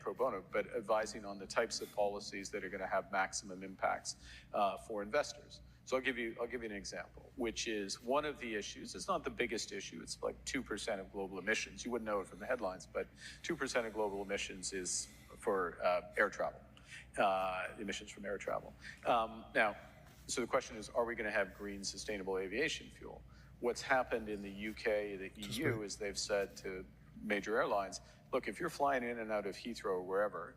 pro bono, but advising on the types of policies that are going to have maximum impacts for investors. So I'll give you an example, which is one of the issues. It's not the biggest issue. It's like 2% of global emissions. You wouldn't know it from the headlines, but 2% of global emissions is for air travel, emissions from air travel. Now, so the question is, are we going to have green, sustainable aviation fuel? What's happened in the UK, the EU, is they've said to major airlines, look, if you're flying in and out of Heathrow or wherever,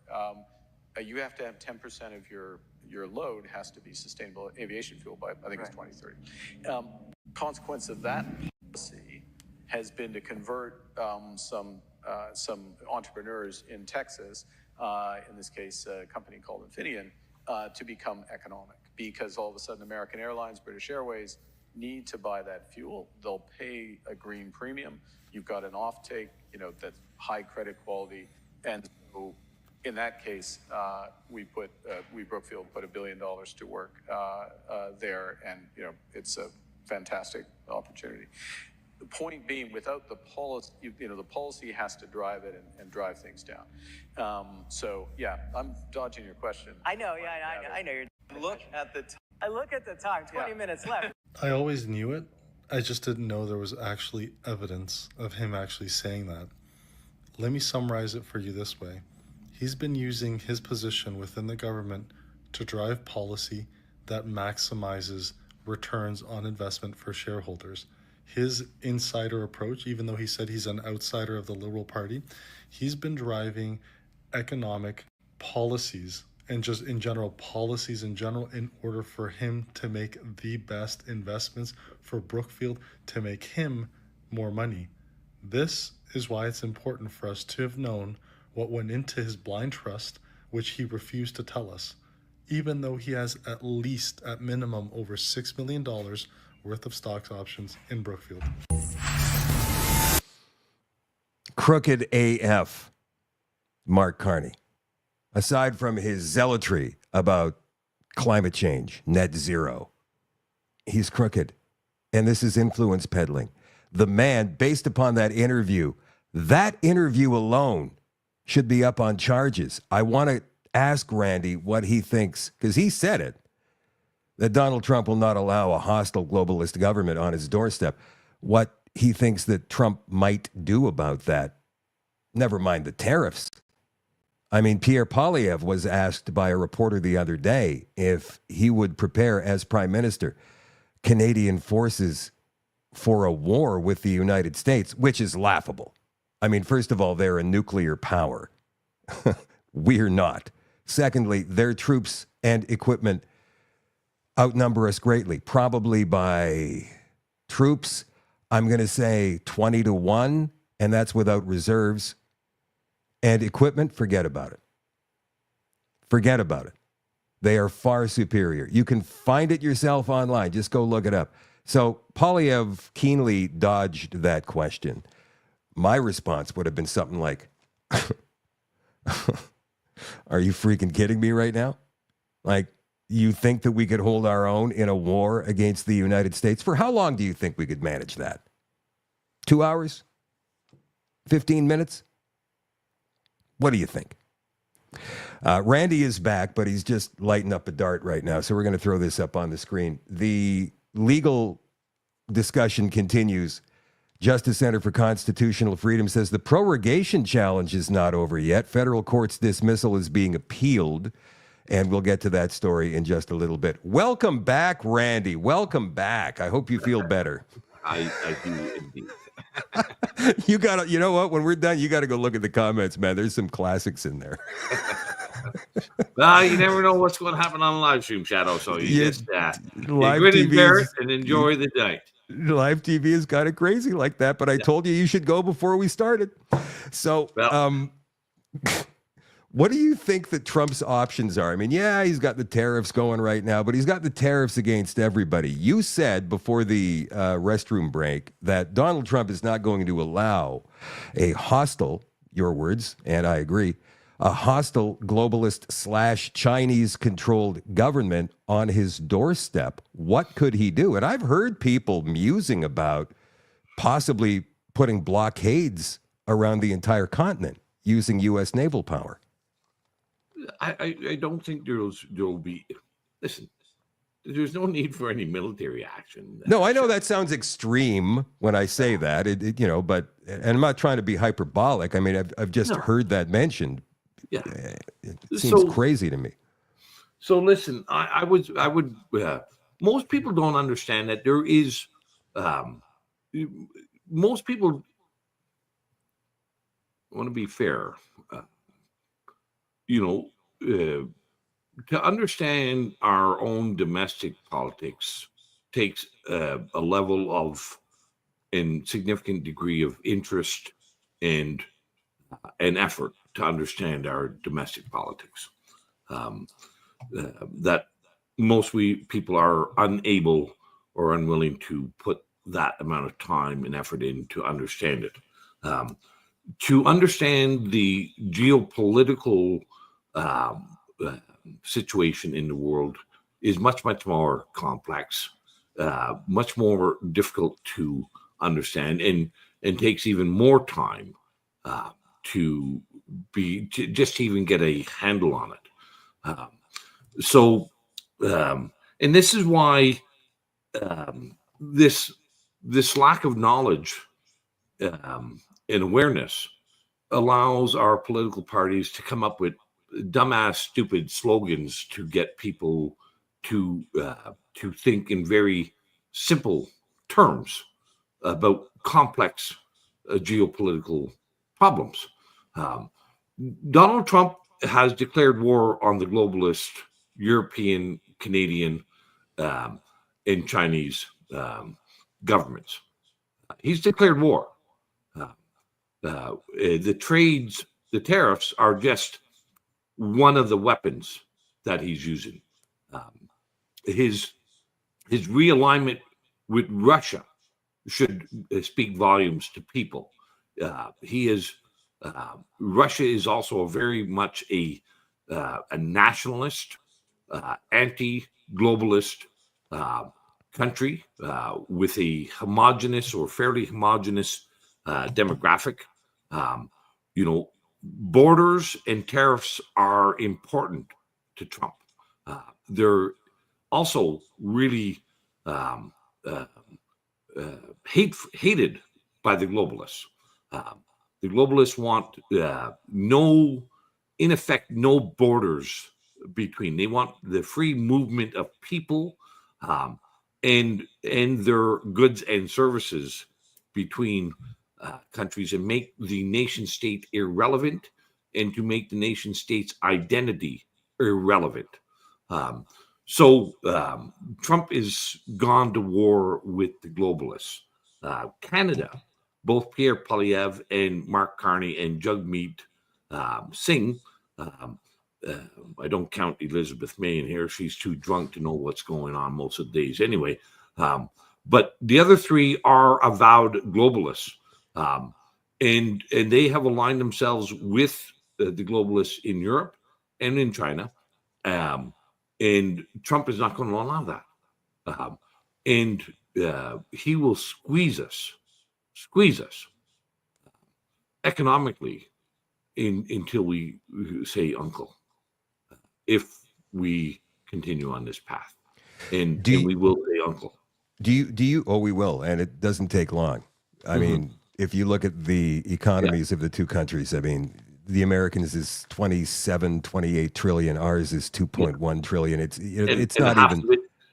you have to have 10% of your load has to be sustainable aviation fuel by, I think it's 2030. Consequence of that policy has been to convert some entrepreneurs in Texas, in this case, a company called Infineon, to become economic, because all of a sudden American Airlines, British Airways need to buy that fuel. They'll pay a green premium. You've got an offtake, that's high credit quality. And so in that case, we Brookfield put $1 billion to work there. And, it's a fantastic opportunity. The point being, without the policy, the policy has to drive it and drive things down. So, I'm dodging your question. I know, I know you're. Look at the time. I look at the time, 20 minutes left. I always knew it. I just didn't know there was actually evidence of him actually saying that. Let me summarize it for you this way. He's been using his position within the government to drive policy that maximizes returns on investment for shareholders. His insider approach, even though he said he's an outsider of the Liberal Party, he's been driving economic policies and just in general, policies in general, in order for him to make the best investments for Brookfield, to make him more money. This is why it's important for us to have known what went into his blind trust, which he refused to tell us, even though he has at least, at minimum, over $6 million worth of stock options in Brookfield. Crooked AF, Mark Carney. Aside from his zealotry about climate change, net zero, he's crooked. And this is influence peddling. The man, based upon that interview alone should be up on charges. I want to ask Randy what he thinks, because he said it, that Donald Trump will not allow a hostile globalist government on his doorstep. What he thinks that Trump might do about that. Never mind the tariffs. I mean, Pierre Poilievre was asked by a reporter the other day if he would prepare, as prime minister, Canadian forces for a war with the United States, which is laughable. I mean, first of all, they're a nuclear power. We're not. Secondly, their troops and equipment outnumber us greatly, probably by troops, I'm going to say 20-1, and that's without reserves. And equipment, forget about it. Forget about it. They are far superior. You can find it yourself online. Just go look it up. So Polyev keenly dodged that question. My response would have been something like, are you freaking kidding me right now? Like, you think that we could hold our own in a war against the United States? For how long do you think we could manage that? 2 hours? 15 minutes? What do you think? Randy is back, but he's just lighting up a dart right now. So we're going to throw this up on the screen. The legal discussion continues. Justice Center for Constitutional Freedom says the prorogation challenge is not over yet. Federal court's dismissal is being appealed, and we'll get to that story in just a little bit. Welcome back, Randy. Welcome back. I hope you feel better. I do indeed. You know what? When we're done, you got to go look at the comments, man. There's some classics in there. Well, you never know what's going to happen on a live stream, Shadow. So you just live grin and bear TV it and enjoy the night. Live TV is kind of crazy like that, but I told you should go before we started. So, what do you think that Trump's options are? I mean, yeah, he's got the tariffs going right now, but he's got the tariffs against everybody. You said before the restroom break that Donald Trump is not going to allow a hostile, your words, and I agree, a hostile globalist / Chinese controlled government on his doorstep. What could he do? And I've heard people musing about possibly putting blockades around the entire continent using U.S. naval power. I don't think there'll be. Listen, there's no need for any military action. No, I know that sounds extreme when I say that. But and I'm not trying to be hyperbolic. I mean, I've just heard that mentioned. Yeah, it seems crazy to me. So listen, I would. Most people don't understand that there is. Most people want to be fair. To understand our own domestic politics takes a level of and significant degree of interest and effort to understand our domestic politics. That most people are unable or unwilling to put that amount of time and effort in to understand it. To understand the geopolitical situation in the world is much, much more complex, much more difficult to understand, and takes even more time to just even get a handle on it. And this is why this lack of knowledge and awareness allows our political parties to come up with dumbass, stupid slogans to get people to think in very simple terms about complex geopolitical problems. Donald Trump has declared war on the globalist European, Canadian, and Chinese governments. He's declared war. The tariffs are just one of the weapons that he's using. His realignment with Russia should speak volumes to people. Russia is also very much a nationalist, anti-globalist country with a homogenous or fairly homogenous demographic. Borders and tariffs are important to Trump. They're also really hated by the globalists. The globalists want no borders between. They want the free movement of people and their goods and services between countries, and make the nation state irrelevant, and to make the nation state's identity irrelevant. So Trump is gone to war with the globalists. Canada, both Pierre Poilievre and Mark Carney and Jagmeet Singh. I don't count Elizabeth May in here. She's too drunk to know what's going on most of the days anyway. But the other three are avowed globalists. And they have aligned themselves with the globalists in Europe and in China. And Trump is not going to allow that. And he will squeeze us economically until we say uncle, if we continue on this path. And we will say uncle. Do you? Oh, we will. And it doesn't take long. I mean, if you look at the economies of the two countries, I mean, the Americans is 27, 28 trillion. Ours is 2.1 trillion. It's not even.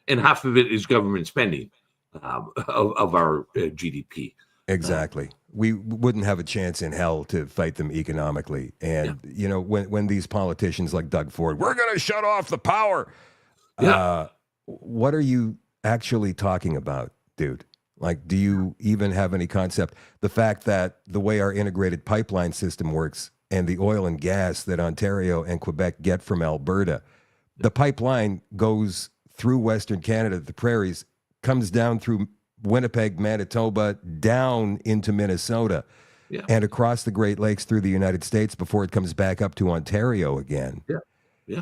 And half of it is government spending of our GDP. Exactly. We wouldn't have a chance in hell to fight them economically. And, you know, when these politicians like Doug Ford, we're going to shut off the power. What are you actually talking about, dude? Like, do you even have any concept? The fact that the way our integrated pipeline system works and the oil and gas that Ontario and Quebec get from Alberta, the pipeline goes through Western Canada, the prairies, comes down through Winnipeg, Manitoba, down into Minnesota, and across the Great Lakes through the United States before it comes back up to Ontario again.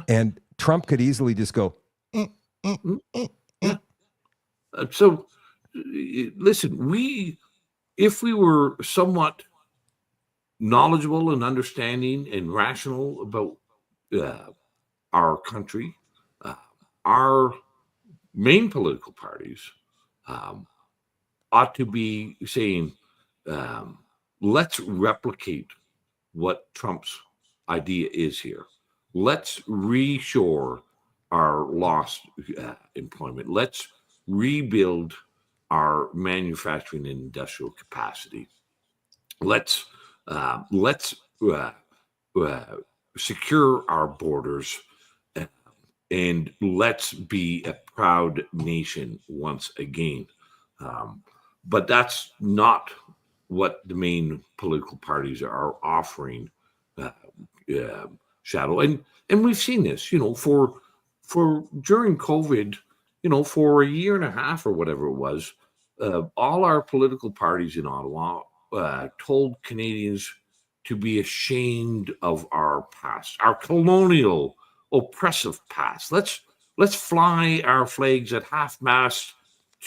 And Trump could easily just go, So, listen, if we were somewhat knowledgeable and understanding and rational about our country, our main political parties ought to be saying, let's replicate what Trump's idea is here. Let's reshore our lost employment. Let's rebuild our manufacturing and industrial capacity. Let's secure our borders, and let's be a proud nation once again. But that's not what the main political parties are offering, Shadow. And we've seen this, you know, for during COVID, you know, for a year and a half or whatever it was, all our political parties in Ottawa told Canadians to be ashamed of our past, our colonial, oppressive past. Let's fly our flags at half-mast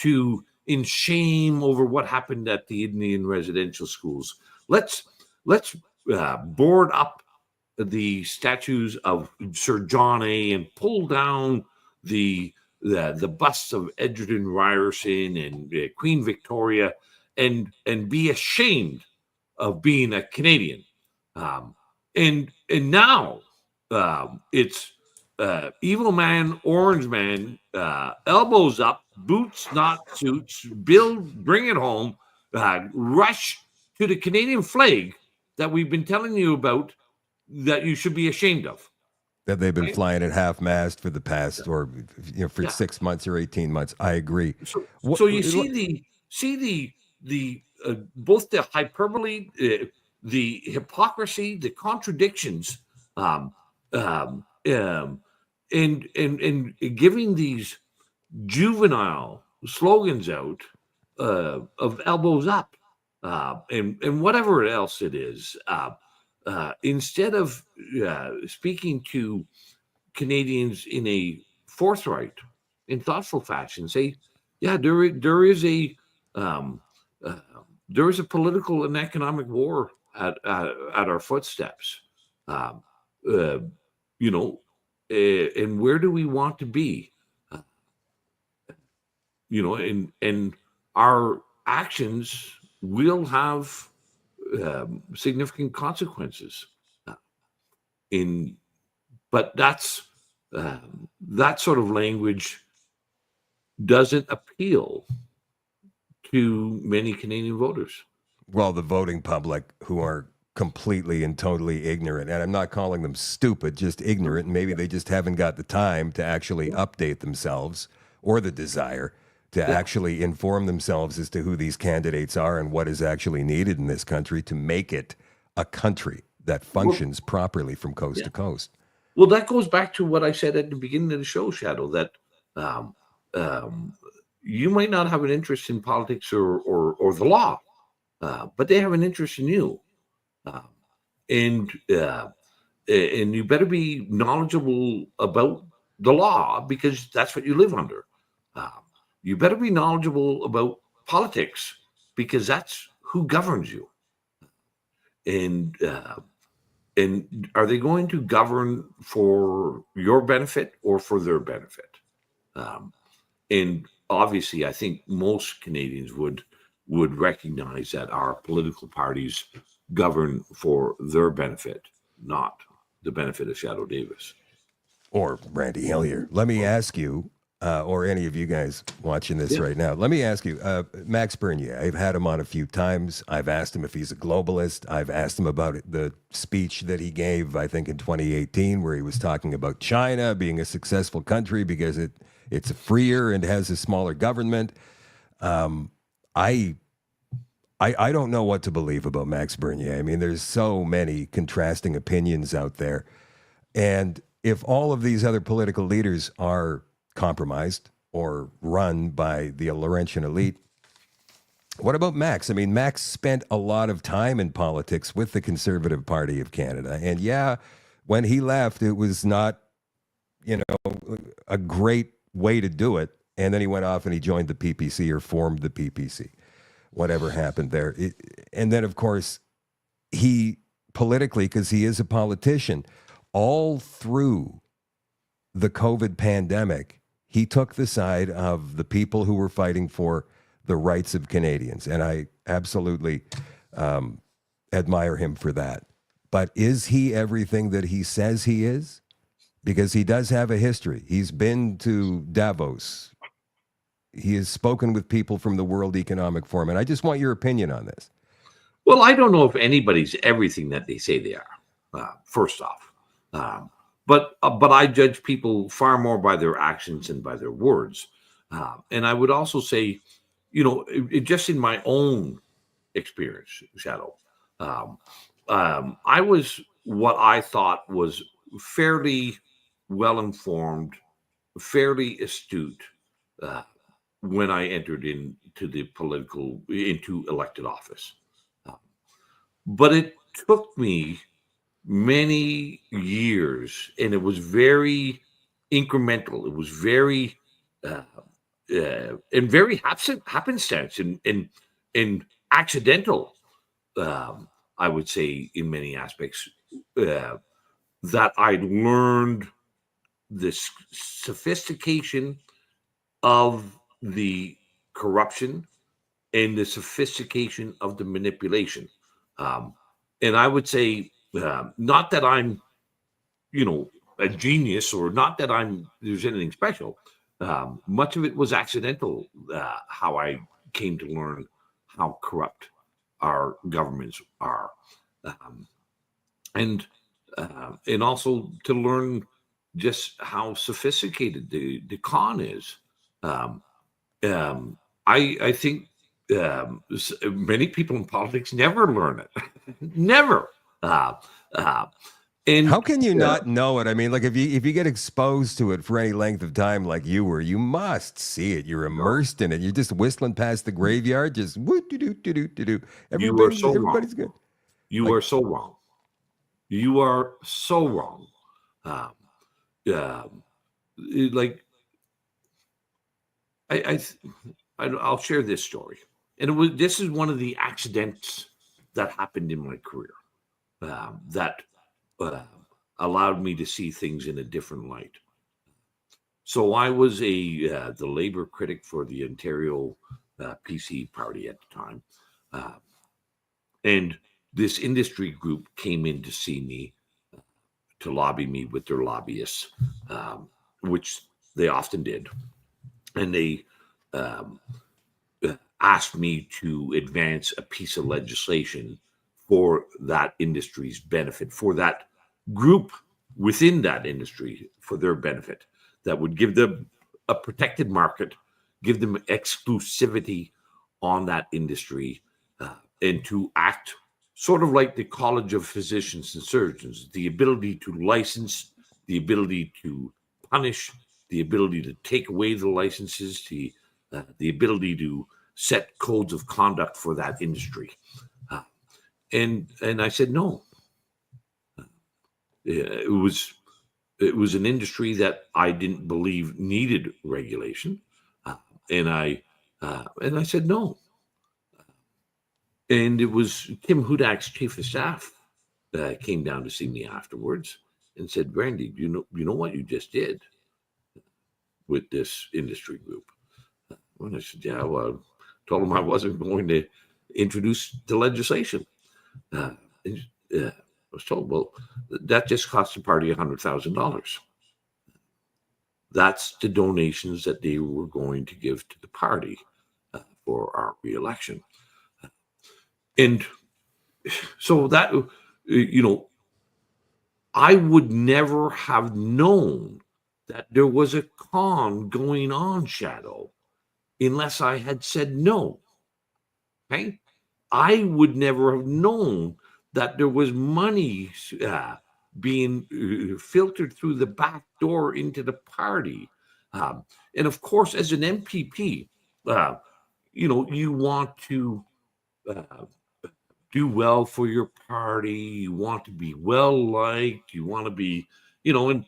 in shame over what happened at the Indian residential schools. Let's board up the statues of Sir John A. and pull down the busts of Egerton Ryerson and Queen Victoria, and be ashamed of being a Canadian. And now it's evil man, orange man, elbows up, boots not suits, bring it home, rush to the Canadian flag that we've been telling you about, that you should be ashamed of. That they've been flying at half-mast for the past, or for 6 months or 18 months. I agree. So you see the both the hyperbole, the hypocrisy, the contradictions, and giving these juvenile slogans out of elbows up, and whatever else it is. Instead of speaking to Canadians in a forthright and thoughtful fashion, say, there is a political and economic war at our footsteps, and where do we want to be, and our actions will have significant consequences, but that sort of language doesn't appeal to many Canadian voters. Well, the voting public, who are completely and totally ignorant. And I'm not calling them stupid, just ignorant. Maybe they just haven't got the time to actually update themselves or the desire to actually inform themselves as to who these candidates are and what is actually needed in this country to make it a country that functions properly from coast to coast. Well, that goes back to what I said at the beginning of the show, Shadow, that you might not have an interest in politics or the law, but they have an interest in you. And you better be knowledgeable about the law because that's what you live under. You better be knowledgeable about politics because that's who governs you. And are they going to govern for your benefit or for their benefit? And obviously, I think most Canadians would recognize that our political parties govern for their benefit, not the benefit of Shadow Davis. Or Randy Hillier. Let me ask you, or any of you guys watching this right now, let me ask you, Max Bernier, I've had him on a few times. I've asked him if he's a globalist. I've asked him about the speech that he gave, I think, in 2018, where he was talking about China being a successful country because it's freer and has a smaller government. I don't know what to believe about Max Bernier. I mean, there's so many contrasting opinions out there. And if all of these other political leaders are compromised or run by the Laurentian elite, what about Max? I mean, Max spent a lot of time in politics with the Conservative Party of Canada. And yeah, when he left, it was not, a great way to do it. And then he went off and he joined the PPC or formed the PPC. Whatever happened there. And then, of course, he politically, because he is a politician, all through the COVID pandemic, he took the side of the people who were fighting for the rights of Canadians. And I absolutely admire him for that. But is he everything that he says he is? Because he does have a history. He's been to Davos. He has spoken with people from the World Economic Forum. And I just want your opinion on this. Well, I don't know if anybody's everything that they say they are, first off. But I judge people far more by their actions and by their words. And I would also say, just in my own experience, Shadow, I was what I thought was fairly well-informed, fairly astute, when I entered into elected office. But it took me many years, and it was very incremental. It was very, and very happenstance and accidental, I would say, in many aspects, that I learned the sophistication of the corruption and the sophistication of the manipulation. And I would say, not that I'm, a genius or not that there's anything special. Much of it was accidental, how I came to learn how corrupt our governments are. And also to learn just how sophisticated the con is. I think many people in politics never learn it. Never. And how can you not know it? I mean, like if you get exposed to it for any length of time, like you were, you must see it. You're immersed in it. You're just whistling past the graveyard, just woo do do do do do. Everybody's good. You are so wrong. You are so wrong. I'll share this story, and this is one of the accidents that happened in my career that allowed me to see things in a different light. So I was the labor critic for the Ontario PC party at the time, and this industry group came in to see me, to lobby me with their lobbyists, which they often did. And they asked me to advance a piece of legislation for that industry's benefit, for that group within that industry, for their benefit, that would give them a protected market, give them exclusivity on that industry, and to act sort of like the College of Physicians and Surgeons, the ability to license, the ability to punish, the ability to take away the licenses, the ability to set codes of conduct for that industry. And I said no. It was an industry that I didn't believe needed regulation, and I said no. And it was Tim Hudak's chief of staff that came down to see me afterwards and said, "Randy, you know what you just did with this industry group?" And I said, "Yeah, well, I told him I wasn't going to introduce the legislation." I was told, "Well, that just cost the party $100,000. That's the donations that they were going to give to the party for our reelection." And so that, I would never have known that there was a con going on, Shadow, unless I had said no. Okay? I would never have known that there was money being filtered through the back door into the party. And of course, as an MPP, you want to do well for your party. You want to be well liked. You want to be, and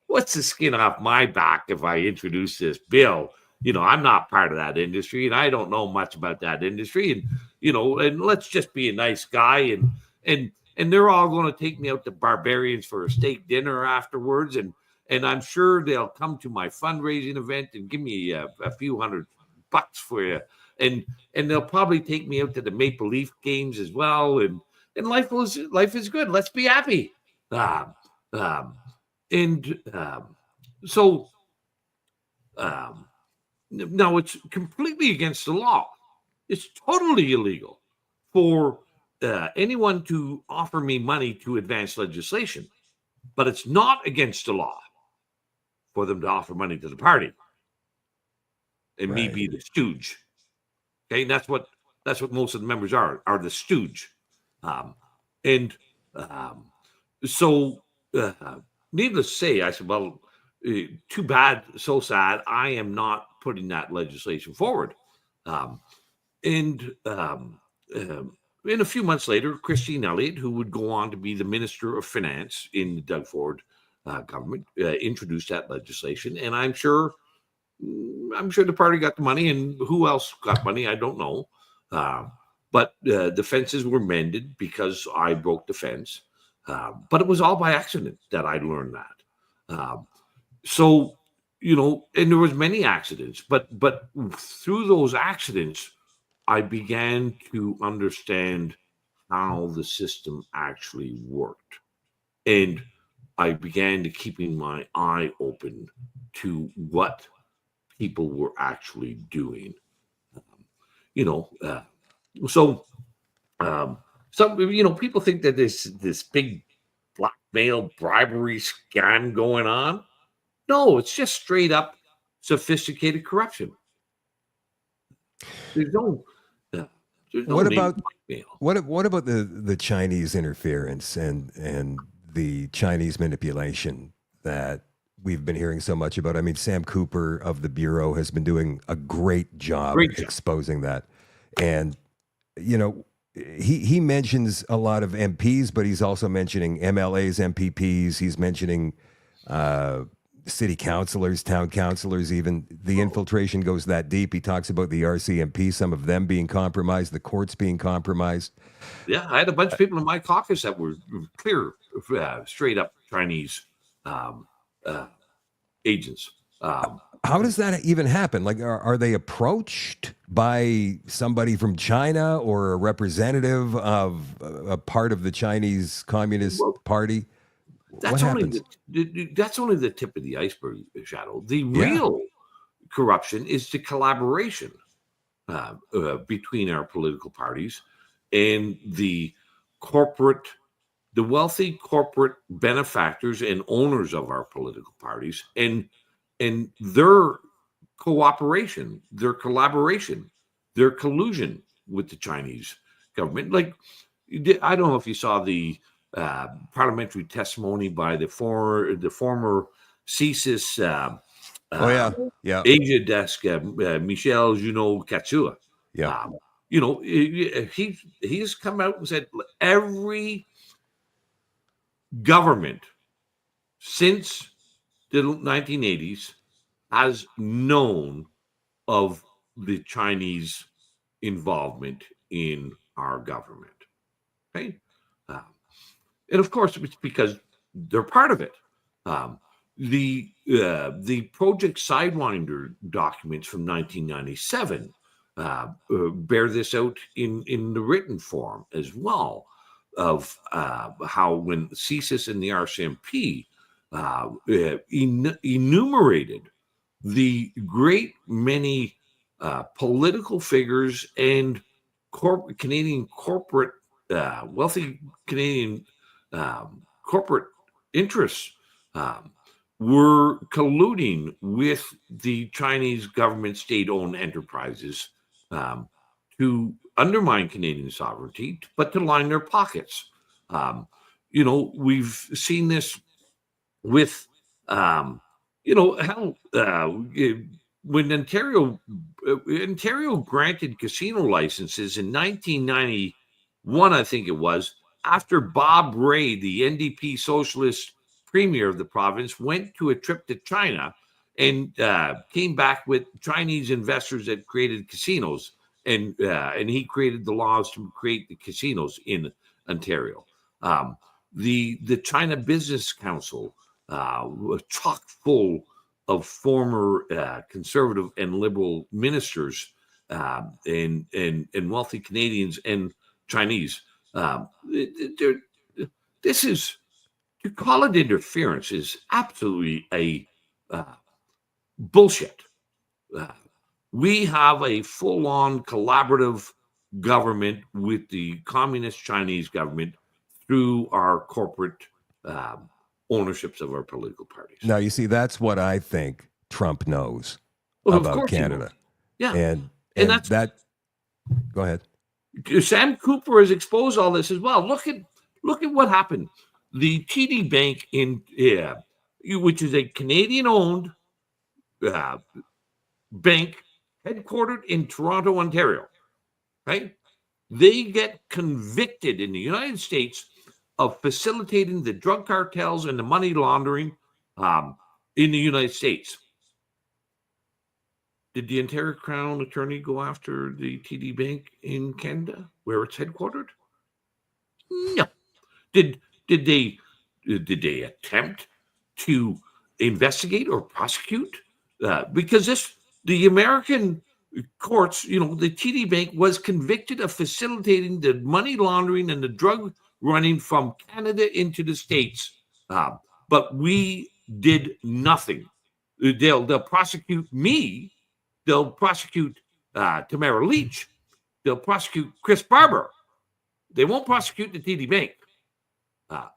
what's the skin off my back if I introduce this bill? I'm not part of that industry, and I don't know much about that industry. And, and let's just be a nice guy. And they're all going to take me out to Barbarians for a steak dinner afterwards. And I'm sure they'll come to my fundraising event and give me a few $100 for you. And they'll probably take me out to the Maple Leaf games as well. And life is good. Let's be happy. So now it's completely against the law. It's totally illegal for anyone to offer me money to advance legislation, but it's not against the law for them to offer money to the party and me be the stooge. Okay, and that's what most of the members are the stooge. So needless to say, I said, well, too bad, so sad. I am not putting that legislation forward. And a few months later, Christine Elliott, who would go on to be the Minister of Finance in the Doug Ford government, introduced that legislation. And I'm sure the party got the money, and who else got money, I don't know. But the fences were mended because I broke the fence. But it was all by accident that I learned that. So, and there was many accidents, but through those accidents, I began to understand how the system actually worked. And I began to keeping my eye open to what people were actually doing. Some people think that this big blackmail bribery scam going on. No, it's just straight up sophisticated corruption. There's no what about the Chinese interference and the Chinese manipulation that we've been hearing so much about? I mean, Sam Cooper of the Bureau has been doing a great job exposing that. And, he mentions a lot of MPs, but he's also mentioning MLAs, MPPs. He's mentioning city councilors, town councilors, even. The infiltration goes that deep. He talks about the RCMP, some of them being compromised, the courts being compromised. Yeah, I had a bunch of people in my caucus that were clear, straight up Chinese agents. How does that even happen? Like, are they approached by somebody from China or a representative of a part of the Chinese Communist Party? That's only the tip of the iceberg, Shadow. The real corruption is the collaboration between our political parties and the wealthy corporate benefactors and owners of our political parties, and their cooperation, their collaboration, their collusion with the Chinese government. Like, I don't know if you saw the parliamentary testimony by the former CSIS Asia desk, Michel Junot-Katsua. Yeah. He's come out and said every government since the 1980s has known of the Chinese involvement in our government. Okay, and of course it's because they're part of it. The Project Sidewinder documents from 1997 bear this out in the written form as well, of how when CSIS and the RCMP enumerated the great many political figures and Canadian corporate, wealthy Canadian corporate interests were colluding with the Chinese government state-owned enterprises to undermine Canadian sovereignty, but to line their pockets. We've seen this with, when Ontario granted casino licenses in 1991, I think it was, after Bob Rae, the NDP socialist premier of the province, went to a trip to China and came back with Chinese investors that created casinos, and he created the laws to create the casinos in Ontario. The China Business Council was chock full of former conservative and liberal ministers and wealthy Canadians and Chinese. This is, to call it interference is absolutely a bullshit. We have a full-on collaborative government with the communist Chinese government through our corporate ownerships of our political parties. Now, you see, that's what I think Trump knows Well, about Canada. Yeah. And that's that. Go ahead. Sam Cooper has exposed all this as well. Look at what happened. The TD Bank which is a Canadian-owned bank headquartered in Toronto, Ontario, right? They get convicted in the United States of facilitating the drug cartels and the money laundering in the United States. Did the Ontario Crown Attorney go after the TD Bank in Canada, where it's headquartered? No. Did they attempt to investigate or prosecute? Because the American courts, the TD Bank was convicted of facilitating the money laundering and the drug running from Canada into the States, but we did nothing. They'll prosecute me. They'll prosecute Tamara Leach. They'll prosecute Chris Barber. They won't prosecute the TD Bank.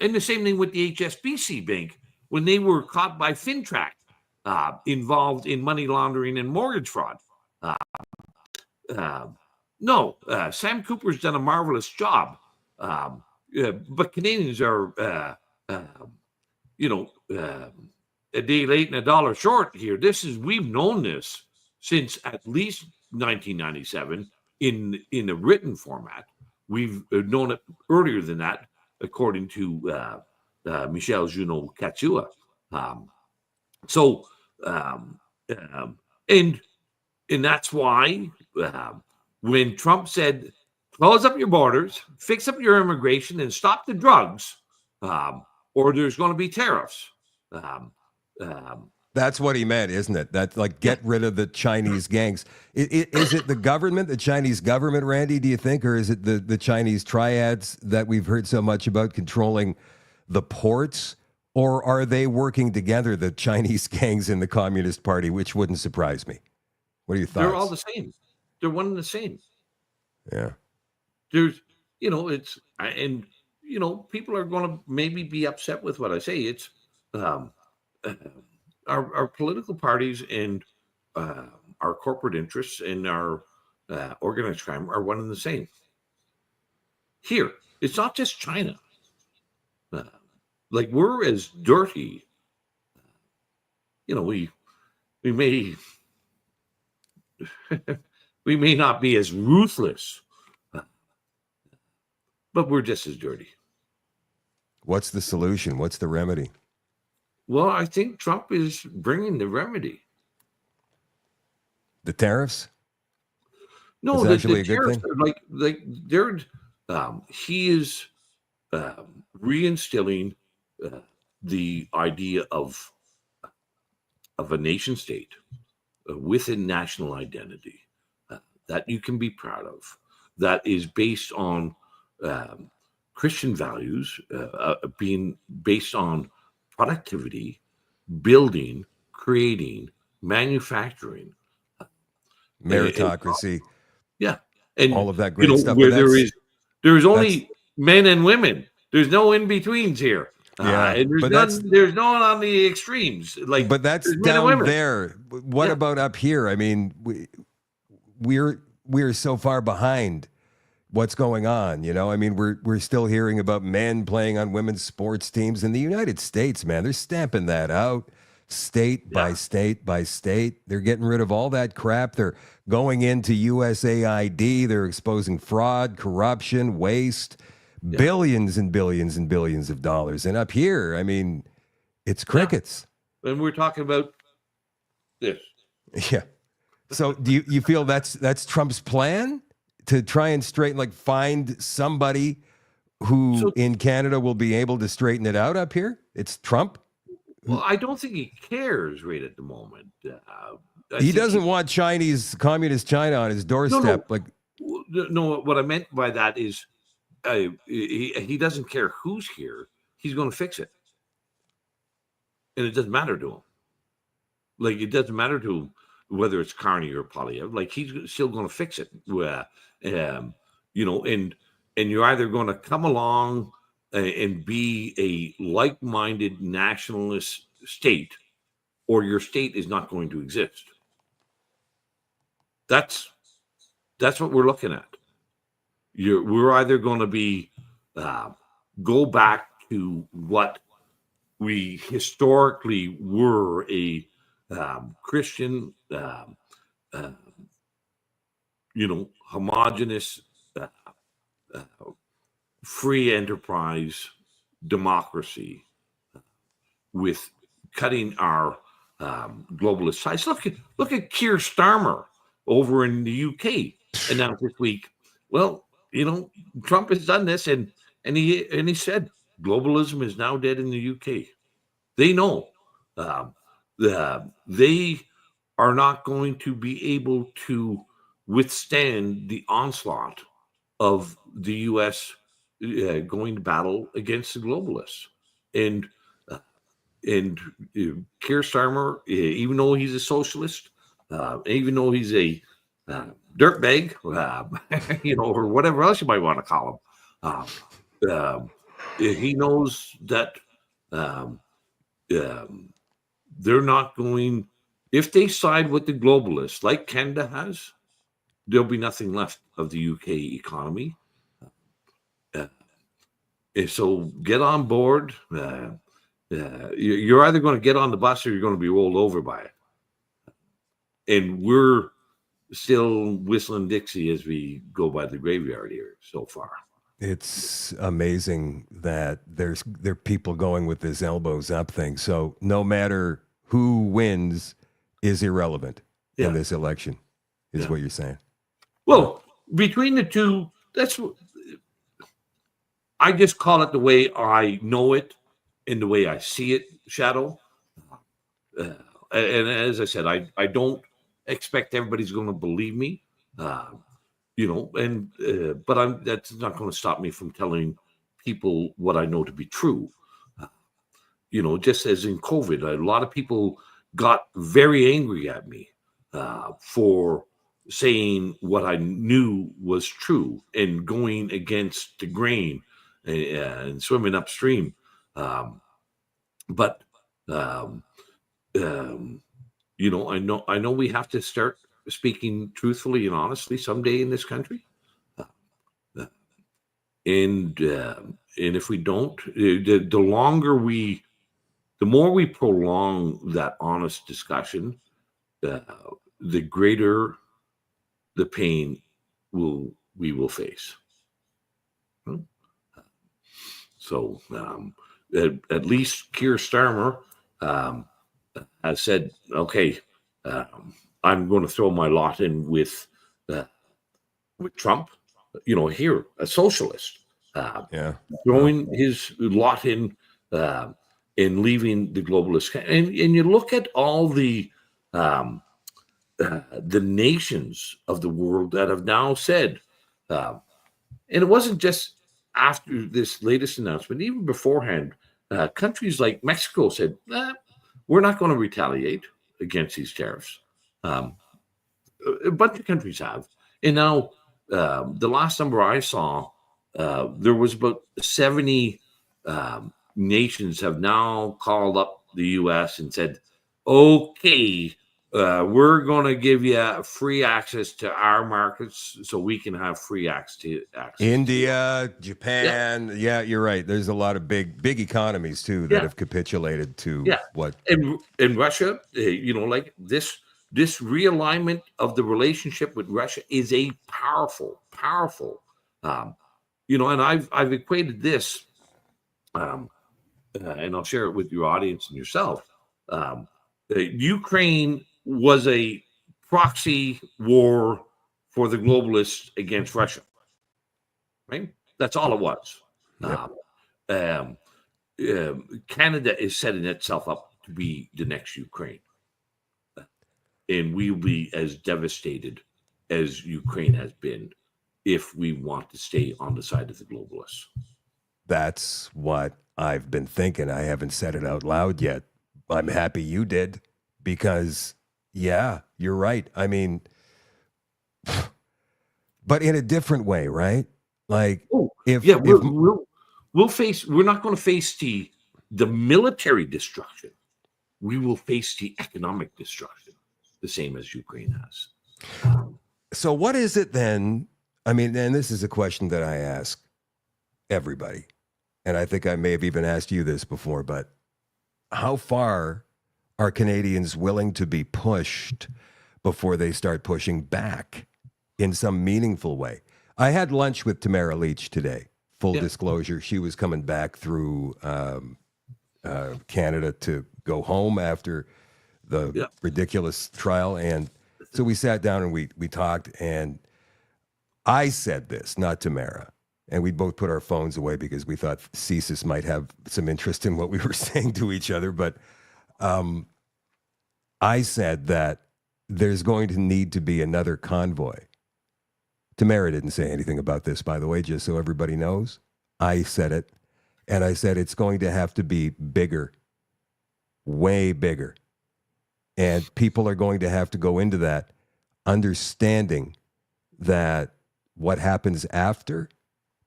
And the same thing with the HSBC Bank when they were caught by FinTrack involved in money laundering and mortgage fraud. No, Sam Cooper's done a marvelous job. But Canadians are, a day late and a dollar short here. We've known this since at least 1997 in a written format. We've known it earlier than that, according to Michel Junot-Katsua. And that's why when Trump said, close up your borders, fix up your immigration, and stop the drugs, or there's going to be tariffs. That's what he meant, isn't it? That's like, get rid of the Chinese gangs. Is it the government, the Chinese government, Randy, do you think? Or is it the Chinese triads that we've heard so much about controlling the ports? Or are they working together, the Chinese gangs in the Communist Party, which wouldn't surprise me? What are your thoughts? They're all the same. They're one and the same. Yeah. people are going to maybe be upset with what I say. It's um, uh, our political parties and our corporate interests and our organized crime are one and the same. Here, it's not just China. Like, we're as dirty. We may we may not be as ruthless, but we're just as dirty. What's the solution? What's the remedy? Well, I think Trump is bringing the remedy. The tariffs? No, It's actually the a good tariffs thing. are they're he is reinstilling the idea of a nation state with a national identity that you can be proud of, that is based on Christian values, being based on productivity, building, creating, manufacturing, Meritocracy, and all of that great stuff. where But there's only men and women. There's no in betweens here. Yeah, And but there's no one on the extremes. but that's there's men and down women. there. What Yeah. about up here? I mean, we're so far behind what's going on. I mean, we're still hearing about men playing on women's sports teams in the United States. Man, they're stamping that out state by state by state. They're getting rid of all that crap. They're going into USAID. They're exposing fraud, corruption, waste. Billions and billions and billions of dollars. And up here, I mean, it's crickets. And we're talking about this. Yeah. So do you feel that's Trump's plan to try and find somebody who in Canada will be able to straighten it out up here? It's Trump? Well, I don't think he cares right at the moment. He doesn't want communist China on his doorstep. No, what I meant by that is he doesn't care who's here. He's going to fix it. And it doesn't matter to him. It doesn't matter to him whether it's Carney or Polyev. He's still going to fix it. And you're either going to come along and be a like-minded nationalist state, or your state is not going to exist. That's what we're looking at. We're either going to be go back to what we historically were, a Christian, homogenous, free enterprise democracy with cutting our globalist ties. Look at Keir Starmer over in the UK announced this week. Well, Trump has done this, and he said globalism is now dead in the UK. They know they are not going to be able to withstand the onslaught of the U.S. Going to battle against the globalists. And Keir Starmer, even though he's a socialist, even though he's a dirtbag, or whatever else you might want to call him, he knows that they're not going. If they side with the globalists, like Canada has, there'll be nothing left of the UK economy. So get on board. You're either going to get on the bus or you're going to be rolled over by it. And we're still whistling Dixie as we go by the graveyard here so far. It's amazing that there are people going with this elbows up thing. So no matter who wins is irrelevant in this election, is what you're saying. Well, between the two, I just call it the way I know it and the way I see it, Shadow. And as I said, I don't expect everybody's going to believe me, but that's not going to stop me from telling people what I know to be true. Just as in COVID, a lot of people got very angry at me for saying what I knew was true and going against the grain and swimming upstream. But I know we have to start speaking truthfully and honestly someday in this country. And if we don't, the more we prolong that honest discussion, the greater the pain we will face. So at least Keir Starmer has said, okay, I'm going to throw my lot in with Trump. Here, a socialist, throwing his lot in leaving the globalist. And you look at all the nations of the world that have now said, and it wasn't just after this latest announcement, even beforehand, countries like Mexico said, we're not going to retaliate against these tariffs. A bunch of countries have. And now, the last number I saw, there was about 70 nations have now called up the U.S. and said, okay, we're going to give you free access to our markets so we can have free access. India, Japan. Yeah, you're right. There's a lot of big economies, too, that have capitulated to what. And Russia, like this realignment of the relationship with Russia is a powerful, and I've equated this, and I'll share it with your audience and yourself. Ukraine was a proxy war for the globalists against Russia, right? That's all it was. Canada is setting itself up to be the next Ukraine. And we will be as devastated as Ukraine has been if we want to stay on the side of the globalists. That's what I've been thinking. I haven't said it out loud yet. I'm happy you did because, yeah, you're right. I mean, but in a different way, right? Like, we're not going to face the military destruction. We will face the economic destruction, the same as Ukraine has. So what is it then? I mean, and this is a question that I ask everybody, and I think I may have even asked you this before, but how far are Canadians willing to be pushed before they start pushing back in some meaningful way? I had lunch with Tamara Leach today. Full disclosure, she was coming back through Canada to go home after the ridiculous trial. And so we sat down and we talked, and I said this, not Tamara, and we both put our phones away because we thought CSIS might have some interest in what we were saying to each other. But I said that there's going to need to be another convoy. Tamara didn't say anything about this, by the way, just so everybody knows. I said it, and I said it's going to have to be bigger, way bigger. And people are going to have to go into that understanding that what happens after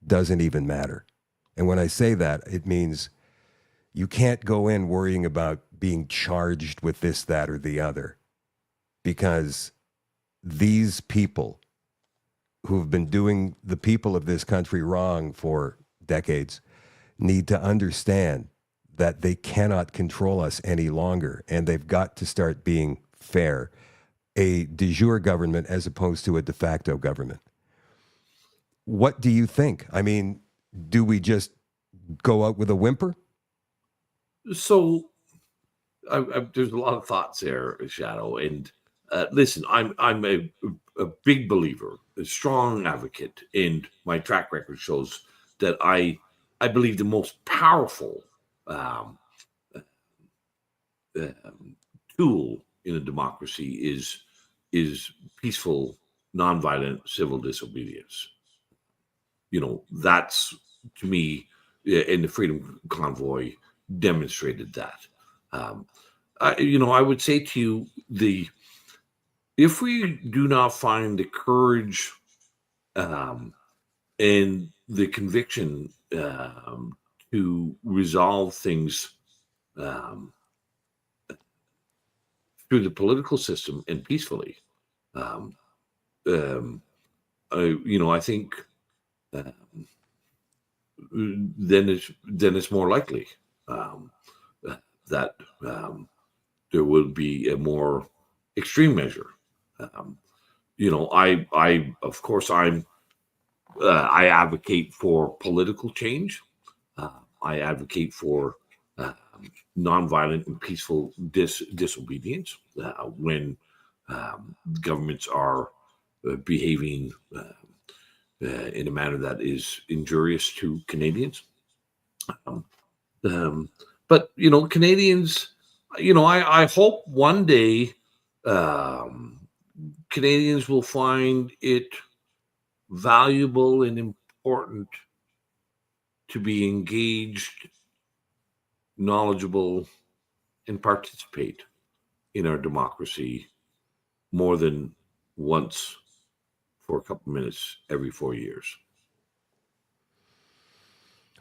doesn't even matter. And when I say that, it means you can't go in worrying about being charged with this, that, or the other, because these people who've been doing the people of this country wrong for decades need to understand that they cannot control us any longer, and they've got to start being fair. A de jure government as opposed to a de facto government. What do you think? I mean, do we just go out with a whimper? So there's a lot of thoughts there, Shadow. And listen, I'm a big believer, a strong advocate, and my track record shows that I believe the most powerful tool in a democracy is peaceful, nonviolent civil disobedience. That's, to me, and the Freedom Convoy demonstrated that. I would say to you, if we do not find the courage and the conviction to resolve things through the political system and peacefully, I think then it's more likely that there will be a more extreme measure. I advocate for political change. I advocate for nonviolent and peaceful disobedience when governments are behaving in a manner that is injurious to Canadians. But Canadians, I hope one day Canadians will find it valuable and important to be engaged, knowledgeable, and participate in our democracy more than once for a couple minutes every 4 years.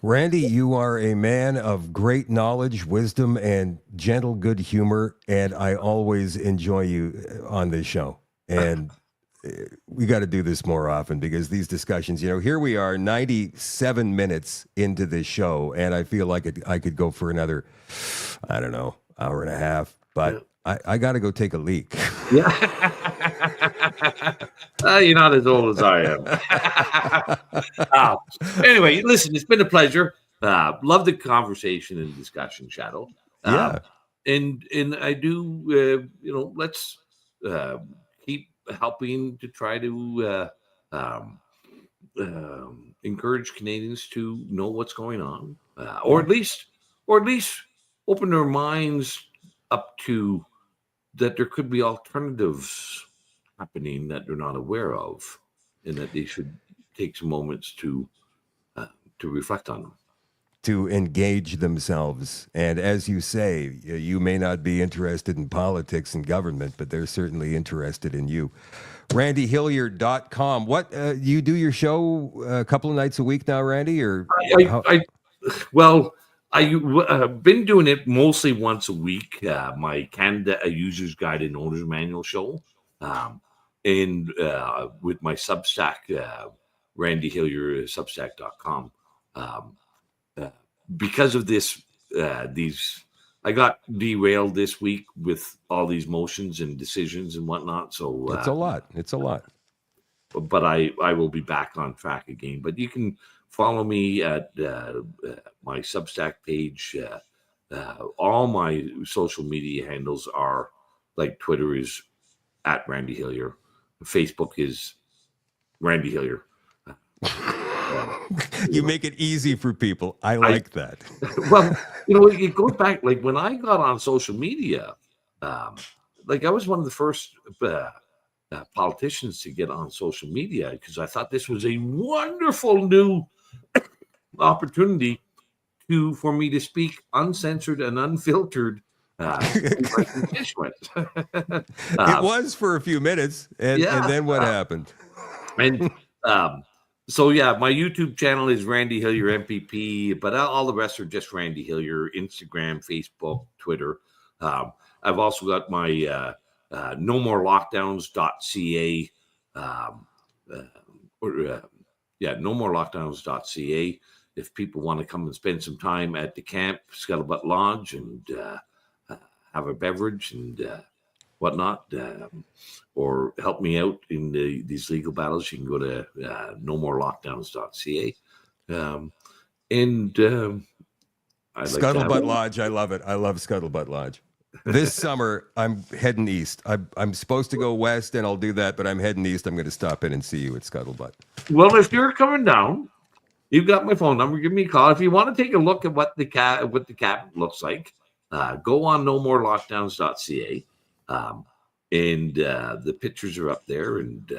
Randy, you are a man of great knowledge, wisdom, and gentle good humor, and I always enjoy you on this show. And we got to do this more often because these discussions, here we are 97 minutes into this show, and I feel like I could go for another, I don't know, hour and a half, but I got to go take a leak. Yeah. You're not as old as I am. Anyway, listen, it's been a pleasure. Love the conversation and discussion, Shadow. Yeah. And I do, let's keep helping to try to encourage Canadians to know what's going on, or at least open their minds up to that there could be alternatives happening that they're not aware of, and that they should take some moments to reflect on them, to engage themselves. And as you say, you may not be interested in politics and government, but they're certainly interested in you. RandyHillier.com. What you do your show a couple of nights a week now, Randy? Or I've been doing it mostly once a week. My Canada User's Guide and Owner's Manual show, and with my Substack, Randy Hillier, Substack.com. Because of this, I got derailed this week with all these motions and decisions and whatnot. So it's a lot. It's a lot. But I will be back on track again. But you can follow me at my Substack page. All my social media handles are, like, Twitter is at Randy Hillier. Facebook is Randy Hillier. You make it easy for people. I like that. Well, it goes back, like, when I got on social media, I was one of the first politicians to get on social media because I thought this was a wonderful new opportunity for me to speak uncensored and unfiltered to my constituents. It was for a few minutes, and then what happened? And so, my YouTube channel is Randy Hillier MPP, but all the rest are just Randy Hillier, Instagram, Facebook, Twitter. I've also got my nomorlockdowns.ca, nomorlockdowns.ca. If people want to come and spend some time at the camp, Scuttlebutt Lodge, and have a beverage and whatnot, or help me out in these legal battles, you can go to nomorlockdowns.ca. Scuttlebutt Lodge, I love it. I love Scuttlebutt Lodge. This summer, I'm heading east. I'm supposed to go west, and I'll do that, but I'm heading east. I'm going to stop in and see you at Scuttlebutt. Well, if you're coming down, you've got my phone number. Give me a call. If you want to take a look at what the cabinet looks like, go on nomorlockdowns.ca. And the pictures are up there, and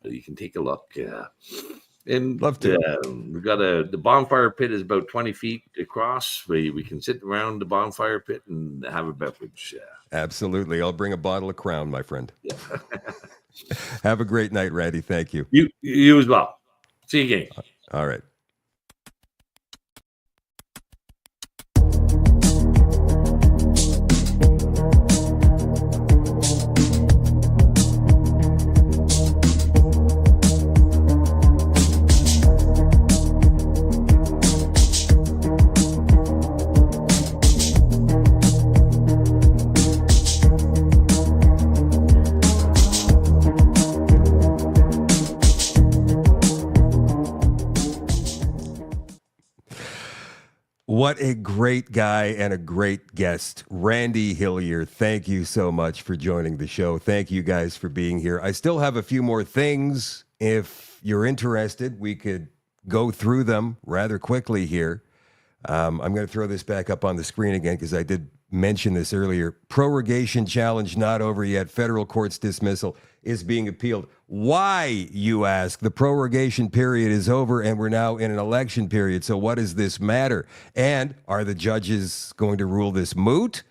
you can take a look. And Love to. we got the bonfire pit is about 20 feet across. We can sit around the bonfire pit and have a beverage. Absolutely. I'll bring a bottle of Crown, my friend. Yeah. Have a great night, Randy. Thank you. You as well. See you again. All right. What a great guy and a great guest. Randy Hillier, thank you so much for joining the show. Thank you guys for being here. I still have a few more things. If you're interested, we could go through them rather quickly here. I'm going to throw this back up on the screen again because I did mention this earlier. Prorogation challenge not over yet. Federal court's dismissal is being appealed. Why, you ask? The prorogation period is over and we're now in an election period. So what does this matter? And are the judges going to rule this moot?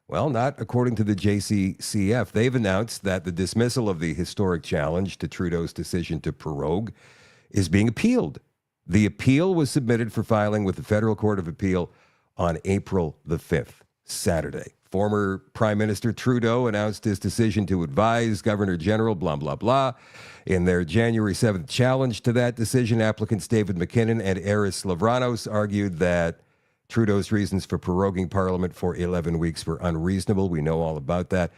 Well, not according to the JCCF. They've announced that the dismissal of the historic challenge to Trudeau's decision to prorogue is being appealed. The appeal was submitted for filing with the Federal Court of Appeal on April the 5th, Saturday. Former Prime Minister Trudeau announced his decision to advise Governor General blah, blah, blah. In their January 7th challenge to that decision, applicants David McKinnon and Eris Lavranos argued that Trudeau's reasons for proroguing Parliament for 11 weeks were unreasonable. We know all about that.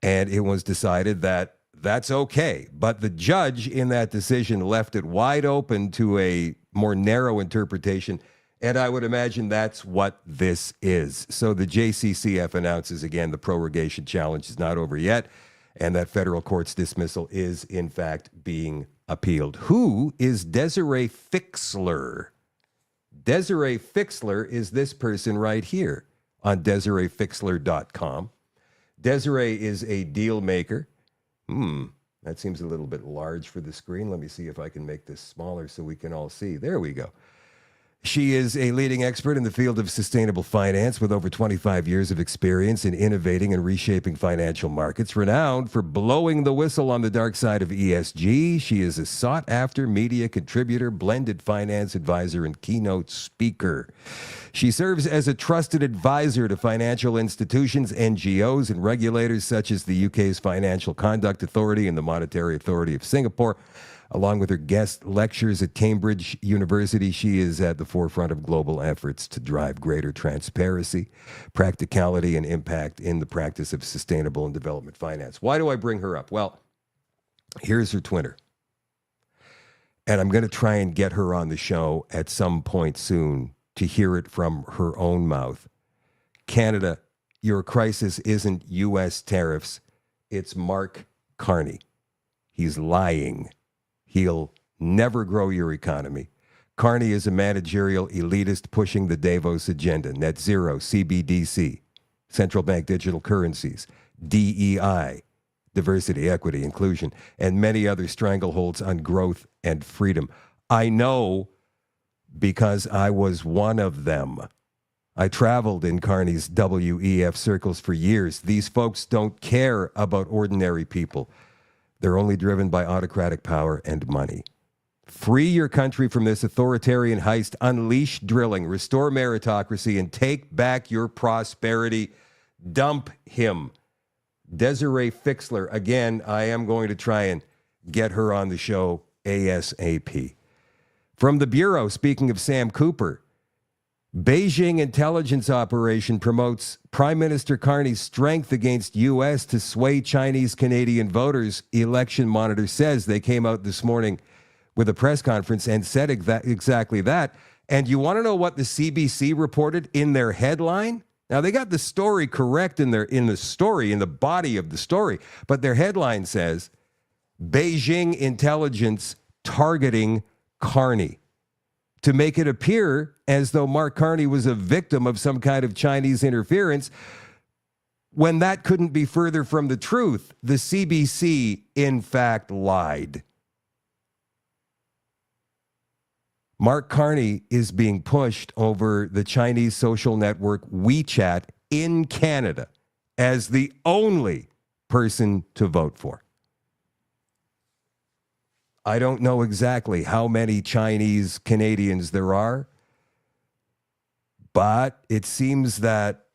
And it was decided that that's okay. But the judge in that decision left it wide open to a more narrow interpretation. And I would imagine that's what this is. So the JCCF announces again the prorogation challenge is not over yet, and that federal court's dismissal is, in fact, being appealed. Who is Desiree Fixler? Desiree Fixler is this person right here on DesireeFixler.com. Desiree is a deal maker. That seems a little bit large for the screen. Let me see if I can make this smaller so we can all see. There we go. She is a leading expert in the field of sustainable finance with over 25 years of experience in innovating and reshaping financial markets, renowned for blowing the whistle on the dark side of ESG. She is a sought-after media contributor, blended finance advisor, and keynote speaker. She serves as a trusted advisor to financial institutions, NGOs, and regulators such as the UK's Financial Conduct Authority and the Monetary Authority of Singapore. Along with her guest lectures at Cambridge University, she is at the forefront of global efforts to drive greater transparency, practicality, and impact in the practice of sustainable and development finance. Why do I bring her up? Well, here's her Twitter. And I'm going to try and get her on the show at some point soon to hear it from her own mouth. Canada, your crisis isn't U.S. tariffs. It's Mark Carney. He's lying. He'll never grow your economy. Carney is a managerial elitist pushing the Davos agenda, net zero, CBDC, central bank digital currencies, DEI, diversity, equity, inclusion, and many other strangleholds on growth and freedom. I know because I was one of them. I traveled in Carney's WEF circles for years. These folks don't care about ordinary people. They're only driven by autocratic power and money. Free your country from this authoritarian heist, unleash drilling, restore meritocracy, and take back your prosperity. Dump him. Desiree Fixler. Again, I am going to try and get her on the show ASAP. From the Bureau, speaking of Sam Cooper, Beijing Intelligence Operation promotes Prime Minister Carney's strength against U.S. to sway Chinese-Canadian voters. Election Monitor says they came out this morning with a press conference and said exactly that. And you want to know what the CBC reported in their headline? Now, they got the story correct in the body of the story, but their headline says, Beijing Intelligence targeting Carney, to make it appear as though Mark Carney was a victim of some kind of Chinese interference, when that couldn't be further from the truth. The CBC, in fact, lied. Mark Carney is being pushed over the Chinese social network WeChat in Canada as the only person to vote for. I don't know exactly how many Chinese Canadians there are, but it seems that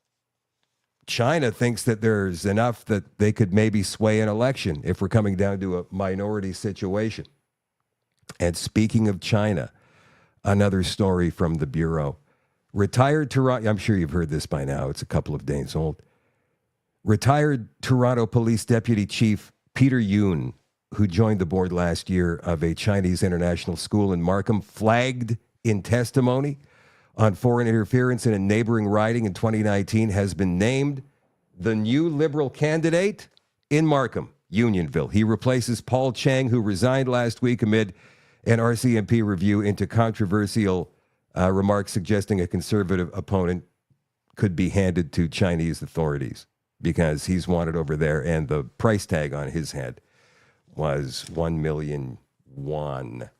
China thinks that there's enough that they could maybe sway an election if we're coming down to a minority situation. And speaking of China, another story from the Bureau. Retired Toronto, I'm sure you've heard this by now, it's a couple of days old. Retired Toronto Police Deputy Chief Peter Yoon, who joined the board last year of a Chinese international school in Markham, flagged in testimony on foreign interference in a neighboring riding in 2019, has been named the new Liberal candidate in Markham-Unionville. He replaces Paul Chang, who resigned last week amid an RCMP review into controversial remarks suggesting a conservative opponent could be handed to Chinese authorities because he's wanted over there, and the price tag on his head was 1 million won.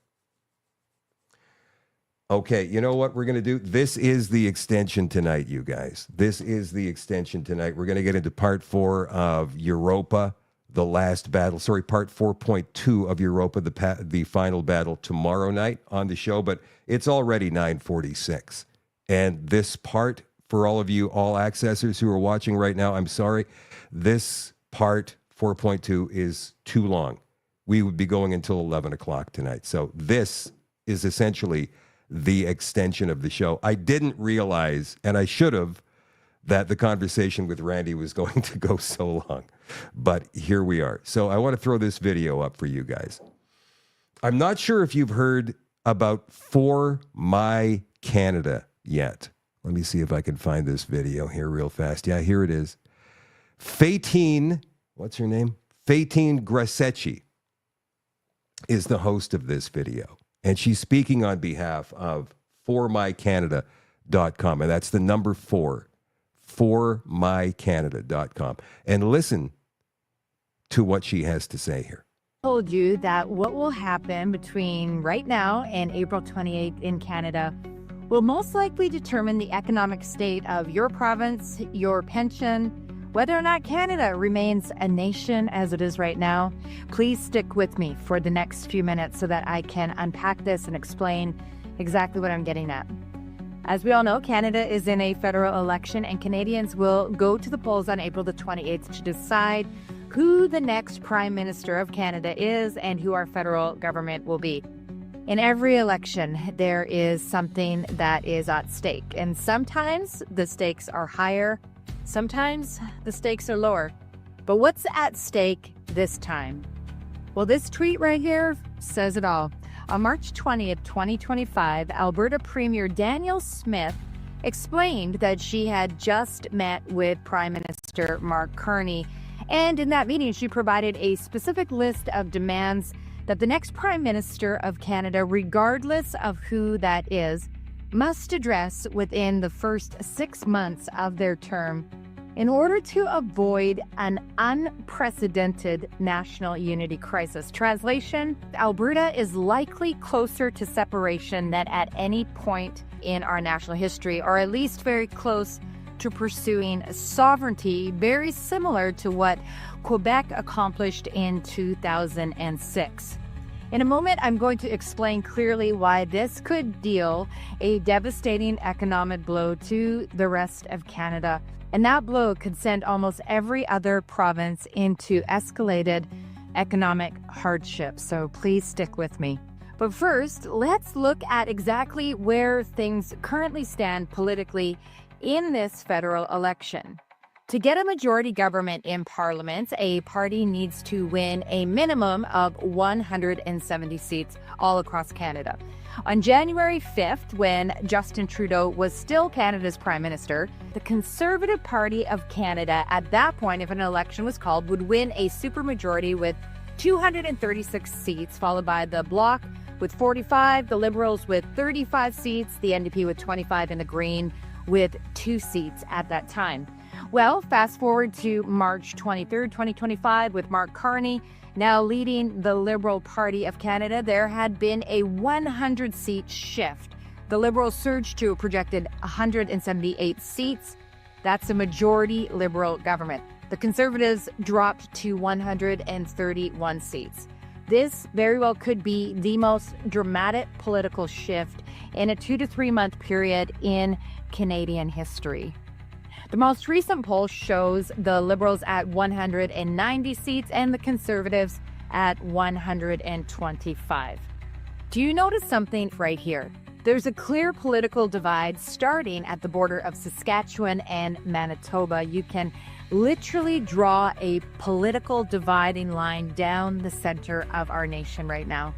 Okay, you know what we're going to do? This is the extension tonight, you guys. This is the extension tonight. We're going to get into part 4 of Europa, the last battle. Sorry, part 4.2 of Europa, the final battle tomorrow night on the show, but it's already 9:46. And this part, for all of you all accessors who are watching right now, I'm sorry, this part 4.2 is too long. We would be going until 11 o'clock tonight. So this is essentially the extension of the show. I didn't realize, and I should have, that the conversation with Randy was going to go so long. But here we are. So I want to throw this video up for you guys. I'm not sure if you've heard about For My Canada yet. Let me see if I can find this video here real fast. Yeah, here it is. Fatine, what's her name? Fatine Grasecci is the host of this video. And she's speaking on behalf of formycanada.com. And that's the number 4, formycanada.com. And listen to what she has to say here. Told you that what will happen between right now and April 28th in Canada will most likely determine the economic state of your province, your pension, whether or not Canada remains a nation as it is right now. Please stick with me for the next few minutes so that I can unpack this and explain exactly what I'm getting at. As we all know, Canada is in a federal election, and Canadians will go to the polls on April the 28th to decide who the next Prime Minister of Canada is and who our federal government will be. In every election, there is something that is at stake, and sometimes the stakes are higher, sometimes the stakes are lower. But what's at stake this time? Well, this tweet right here says it all. On March 20th, 2025, Alberta Premier Danielle Smith explained that she had just met with Prime Minister Mark Carney, and in that meeting, she provided a specific list of demands that the next Prime Minister of Canada, regardless of who that is, must address within the first 6 months of their term in order to avoid an unprecedented national unity crisis. Translation: Alberta is likely closer to separation than at any point in our national history, or at least very close to pursuing sovereignty, very similar to what Quebec accomplished in 2006. In a moment, I'm going to explain clearly why this could deal a devastating economic blow to the rest of Canada. And that blow could send almost every other province into escalated economic hardship. So please stick with me. But first, let's look at exactly where things currently stand politically in this federal election. To get a majority government in Parliament, a party needs to win a minimum of 170 seats all across Canada. On January 5th, when Justin Trudeau was still Canada's Prime Minister, the Conservative Party of Canada, at that point, if an election was called, would win a supermajority with 236 seats, followed by the Bloc with 45, the Liberals with 35 seats, the NDP with 25, and the Green with 2 seats at that time. Well, fast forward to March 23rd, 2025, with Mark Carney now leading the Liberal Party of Canada. There had been a 100-seat shift. The Liberals surged to a projected 178 seats. That's a majority Liberal government. The Conservatives dropped to 131 seats. This very well could be the most dramatic political shift in a 2 to 3 month period in Canadian history. The most recent poll shows the Liberals at 190 seats and the Conservatives at 125. Do you notice something right here? There's a clear political divide starting at the border of Saskatchewan and Manitoba. You can literally draw a political dividing line down the center of our nation right now.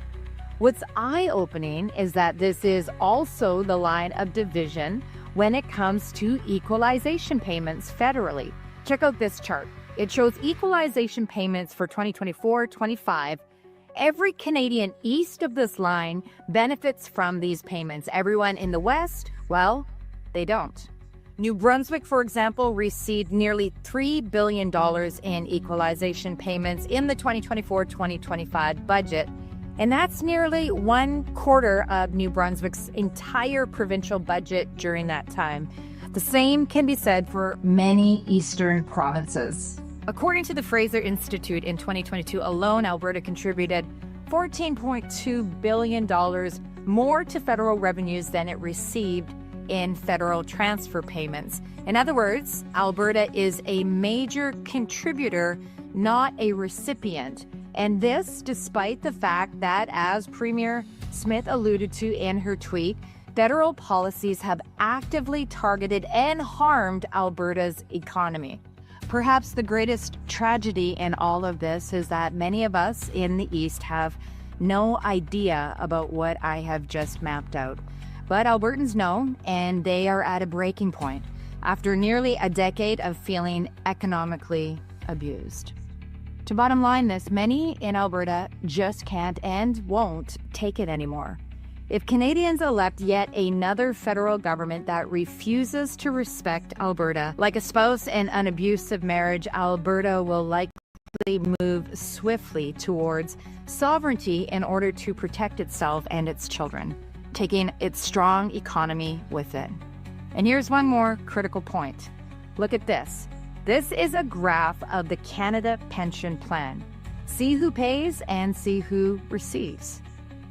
What's eye-opening is that this is also the line of division when it comes to equalization payments federally. Check out this chart. It shows equalization payments for 2024-25. Every Canadian east of this line benefits from these payments. Everyone in the west, well, they don't. New Brunswick, for example, received nearly $3 billion in equalization payments in the 2024-2025 budget. And that's nearly 1/4 of New Brunswick's entire provincial budget during that time. The same can be said for many eastern provinces. According to the Fraser Institute, in 2022 alone, Alberta contributed $14.2 billion more to federal revenues than it received in federal transfer payments. In other words, Alberta is a major contributor, not a recipient. And this despite the fact that, as Premier Smith alluded to in her tweet, federal policies have actively targeted and harmed Alberta's economy. Perhaps the greatest tragedy in all of this is that many of us in the East have no idea about what I have just mapped out. But Albertans know, and they are at a breaking point after nearly a decade of feeling economically abused. To bottom line this, many in Alberta just can't and won't take it anymore. If Canadians elect yet another federal government that refuses to respect Alberta, like a spouse in an abusive marriage, Alberta will likely move swiftly towards sovereignty in order to protect itself and its children, taking its strong economy with it. And here's one more critical point. Look at this. This is a graph of the Canada Pension Plan. See who pays and see who receives.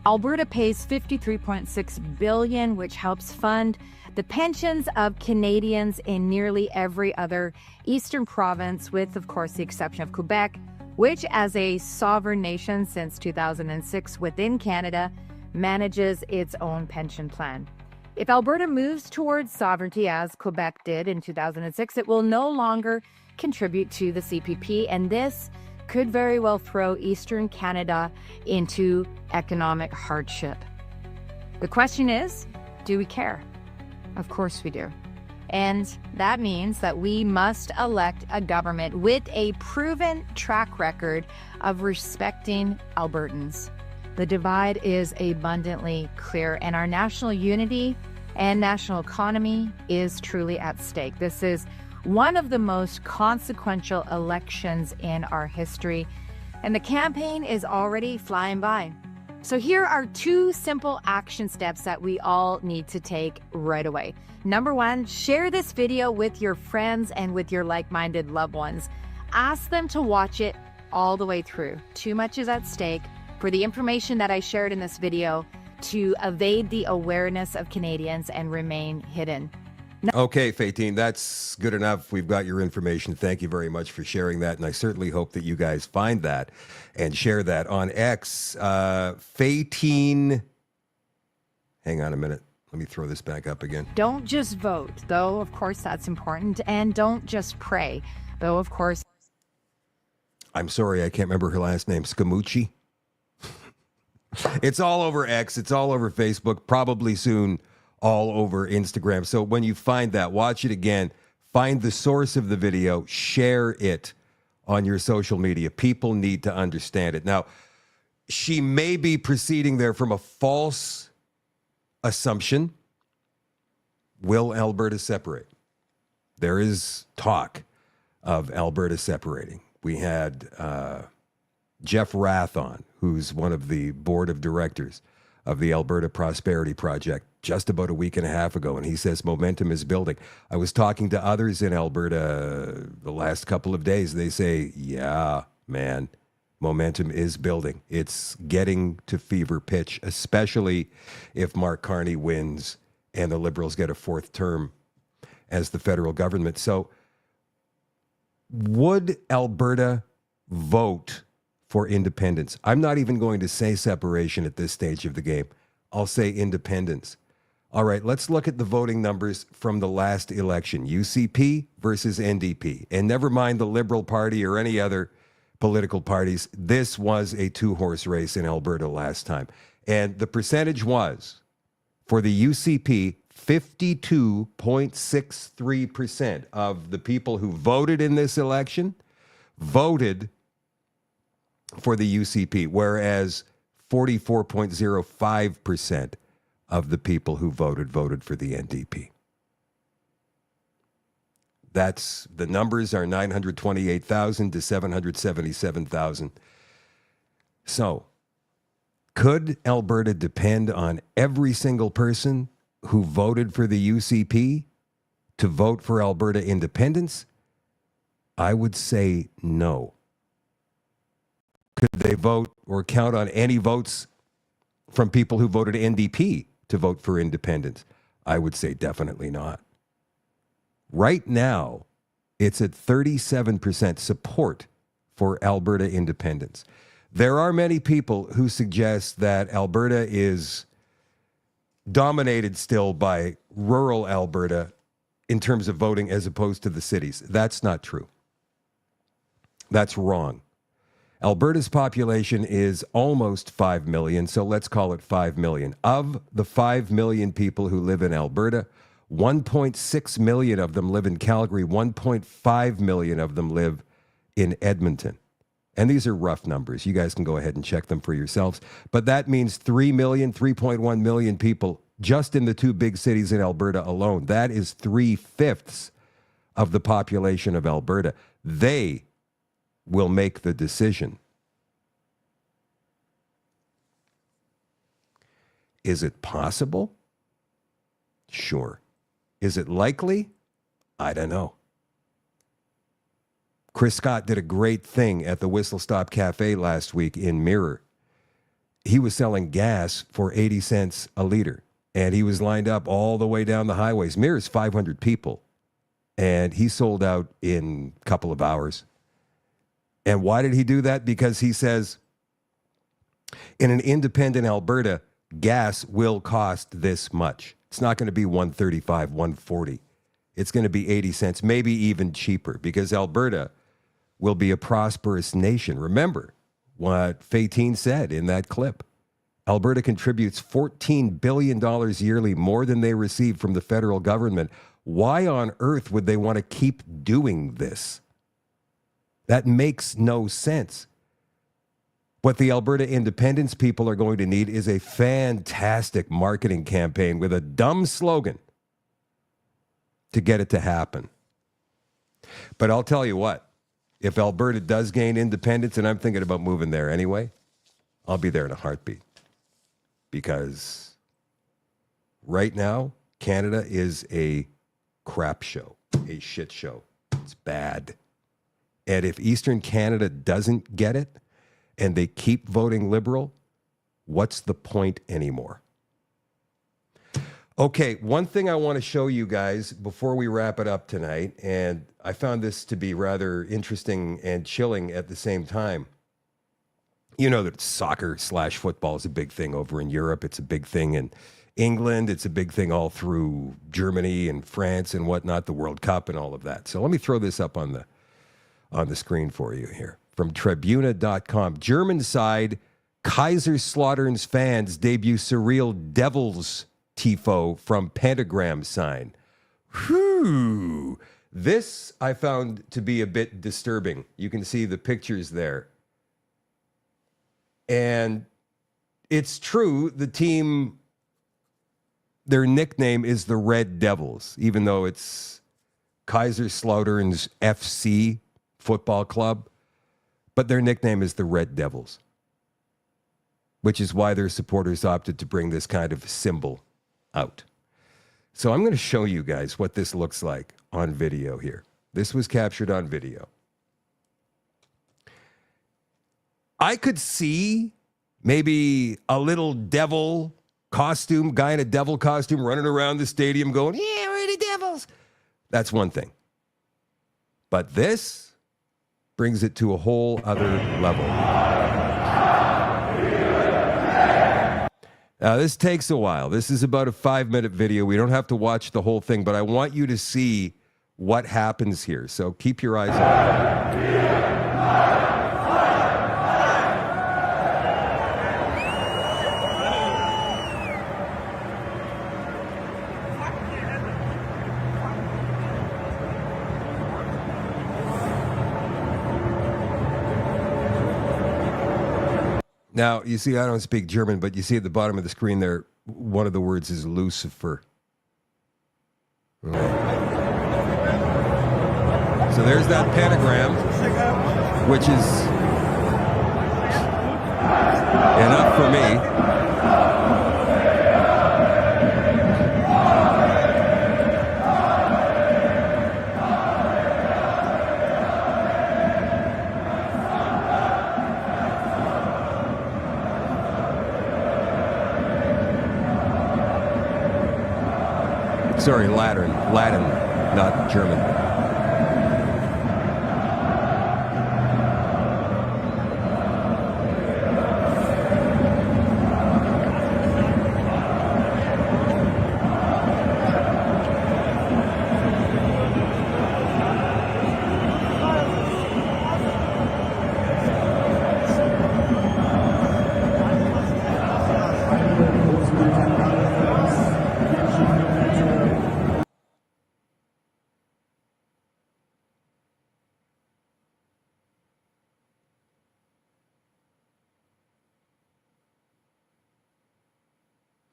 Alberta pays $53.6 billion, which helps fund the pensions of Canadians in nearly every other eastern province, with, of course, the exception of Quebec, which, as a sovereign nation since 2006 within Canada, manages its own pension plan. If Alberta moves towards sovereignty, as Quebec did in 2006, it will no longer contribute to the CPP, and this could very well throw Eastern Canada into economic hardship. The question is, do we care? Of course we do. And that means that we must elect a government with a proven track record of respecting Albertans. The divide is abundantly clear, and our national unity and national economy is truly at stake. This is one of the most consequential elections in our history, and the campaign is already flying by. So here are 2 simple action steps that we all need to take right away. Number 1, share this video with your friends and with your like-minded loved ones. Ask them to watch it all the way through. Too much is at stake for the information that I shared in this video to evade the awareness of Canadians and remain hidden. Okay, Fatine, that's good enough. We've got your information. Thank you very much for sharing that. And I certainly hope that you guys find that and share that on X. Fatine, hang on a minute. Let me throw this back up again. Don't just vote, though, of course, that's important. And don't just pray, though, of course. I'm sorry, I can't remember her last name. Scamucci? It's all over X. It's all over Facebook. Probably soon all over Instagram. So when you find that, watch it again. Find the source of the video. Share it on your social media. People need to understand it. Now, she may be proceeding there from a false assumption. Will Alberta separate? There is talk of Alberta separating. We had Jeff Rath on, who's one of the board of directors of the Alberta Prosperity Project, just about a week and a half ago, and he says momentum is building. I was talking to others in Alberta the last couple of days. They say, yeah, man, momentum is building. It's getting to fever pitch, especially if Mark Carney wins and the Liberals get a fourth term as the federal government. So would Alberta vote for independence? I'm not even going to say separation at this stage of the game. I'll say independence. All right, let's look at the voting numbers from the last election, UCP versus NDP. And never mind the Liberal Party or any other political parties. This was a two-horse race in Alberta last time. And the percentage was, for the UCP, 52.63% of the people who voted in this election voted for the UCP, whereas 44.05% of the people who voted for the NDP. That's, the numbers are 928,000 to 777,000. So, could Alberta depend on every single person who voted for the UCP to vote for Alberta independence? I would say no. Could they vote or count on any votes from people who voted NDP to vote for independence? I would say definitely not. Right now, it's at 37% support for Alberta independence. There are many people who suggest that Alberta is dominated still by rural Alberta in terms of voting as opposed to the cities. That's not true. That's wrong. Alberta's population is almost 5 million, so let's call it 5 million. Of the 5 million people who live in Alberta, 1.6 million of them live in Calgary, 1.5 million of them live in Edmonton. And these are rough numbers. You guys can go ahead and check them for yourselves. But that means 3 million, 3.1 million people just in the two big cities in Alberta alone. That is 3/5 of the population of Alberta. They will make the decision. Is it possible? Sure. Is it likely? I don't know. Chris Scott did a great thing at the Whistle Stop Cafe last week in Mirror. He was selling gas for 80 cents a liter, and he was lined up all the way down the highways. Mirror's 500 people, and he sold out in a couple of hours. And why did he do that? Because he says, in an independent Alberta, gas will cost this much. It's not going to be $1.35, $1.40. It's going to be 80 cents, maybe even cheaper, because Alberta will be a prosperous nation. Remember what Faytine said in that clip. Alberta contributes $14 billion yearly, more than they receive from the federal government. Why on earth would they want to keep doing this? That makes no sense. What the Alberta independence people are going to need is a fantastic marketing campaign with a dumb slogan to get it to happen. But I'll tell you what, if Alberta does gain independence, and I'm thinking about moving there anyway, I'll be there in a heartbeat. Because right now, Canada is a crap show, a shit show. It's bad. And if Eastern Canada doesn't get it and they keep voting Liberal, what's the point anymore? Okay, one thing I want to show you guys before we wrap it up tonight, and I found this to be rather interesting and chilling at the same time. You know that soccer/football is a big thing over in Europe. It's a big thing in England. It's a big thing all through Germany and France and whatnot, the World Cup and all of that. So let me throw this up on the screen for you here. From Tribuna.com. German side, Kaiserslautern's fans debut surreal Devils tifo from pentagram sign. Whew. This I found to be a bit disturbing. You can see the pictures there. And it's true, the team, their nickname is the Red Devils, even though it's Kaiserslautern's FC football club, but their nickname is the Red Devils, which is why their supporters opted to bring this kind of symbol out. So I'm going to show you guys what this looks like on video here. This was captured on video. I could see maybe a little devil costume, guy in a devil costume running around the stadium going, yeah, we're the Devils. That's one thing. But this brings it to a whole other level. Now, this takes a while. This is about a 5-minute video. We don't have to watch the whole thing, but I want you to see what happens here. So keep your eyes on it. Now, you see, I don't speak German, but you see at the bottom of the screen there, one of the words is Lucifer. Right. So there's that pentagram, which is enough for me. Sorry, Latin, not German.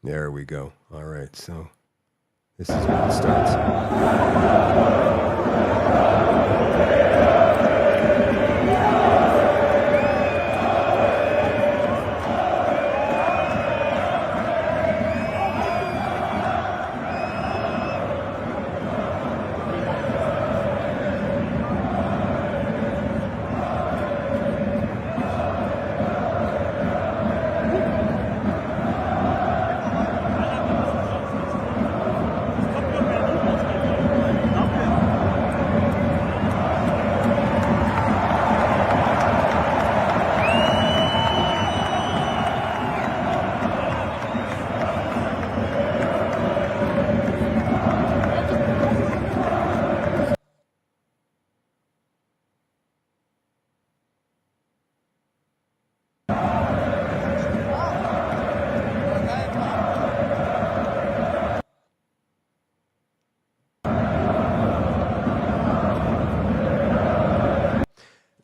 There we go. All right, so this is where it starts.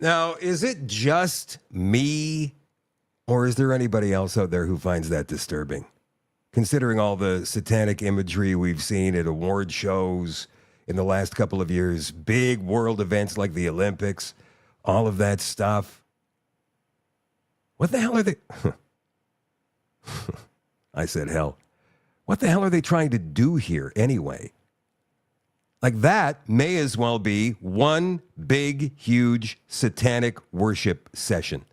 Now, is it just me, or is there anybody else out there who finds that disturbing? Considering all the satanic imagery we've seen at award shows in the last couple of years, big world events like the Olympics, all of that stuff. What the hell are they? I said hell. What the hell are they trying to do here anyway? Like, that may as well be one big, huge satanic worship session.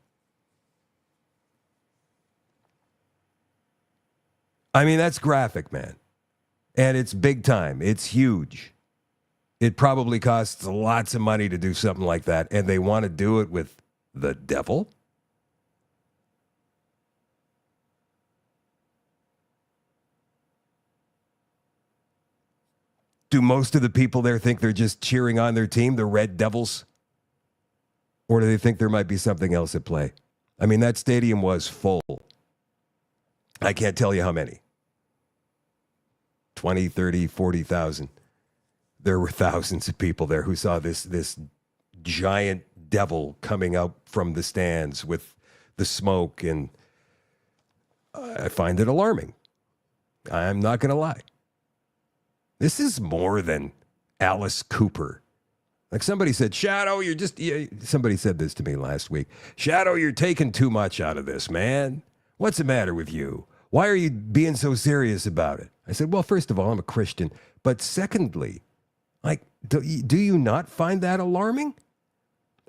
I mean, that's graphic, man. And it's big time. It's huge. It probably costs lots of money to do something like that, and they want to do it with the devil? Do most of the people there think they're just cheering on their team, the Red Devils? Or do they think there might be something else at play? I mean, that stadium was full. I can't tell you how many. 20, 30, 40,000. There were thousands of people there who saw this giant devil coming out from the stands with the smoke, and I find it alarming. I'm not going to lie. This is more than Alice Cooper. Like somebody said, Shadow, somebody said this to me last week. Shadow, you're taking too much out of this, man. What's the matter with you? Why are you being so serious about it? I said, well, first of all, I'm a Christian. But secondly, like, do you not find that alarming?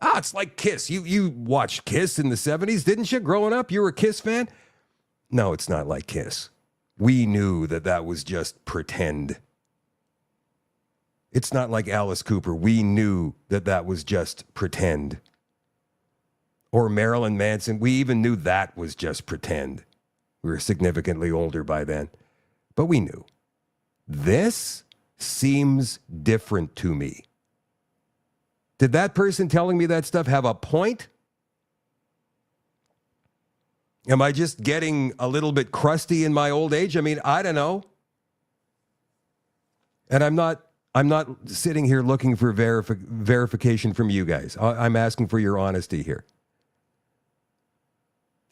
It's like Kiss. You watched Kiss in the 70s, didn't you? Growing up, you were a Kiss fan? No, it's not like Kiss. We knew that was just pretend. It's not like Alice Cooper. We knew that was just pretend. Or Marilyn Manson. We even knew that was just pretend. We were significantly older by then. But we knew. This seems different to me. Did that person telling me that stuff have a point? Am I just getting a little bit crusty in my old age? I mean, I don't know. And I'm not sitting here looking for verification from you guys. I'm asking for your honesty here.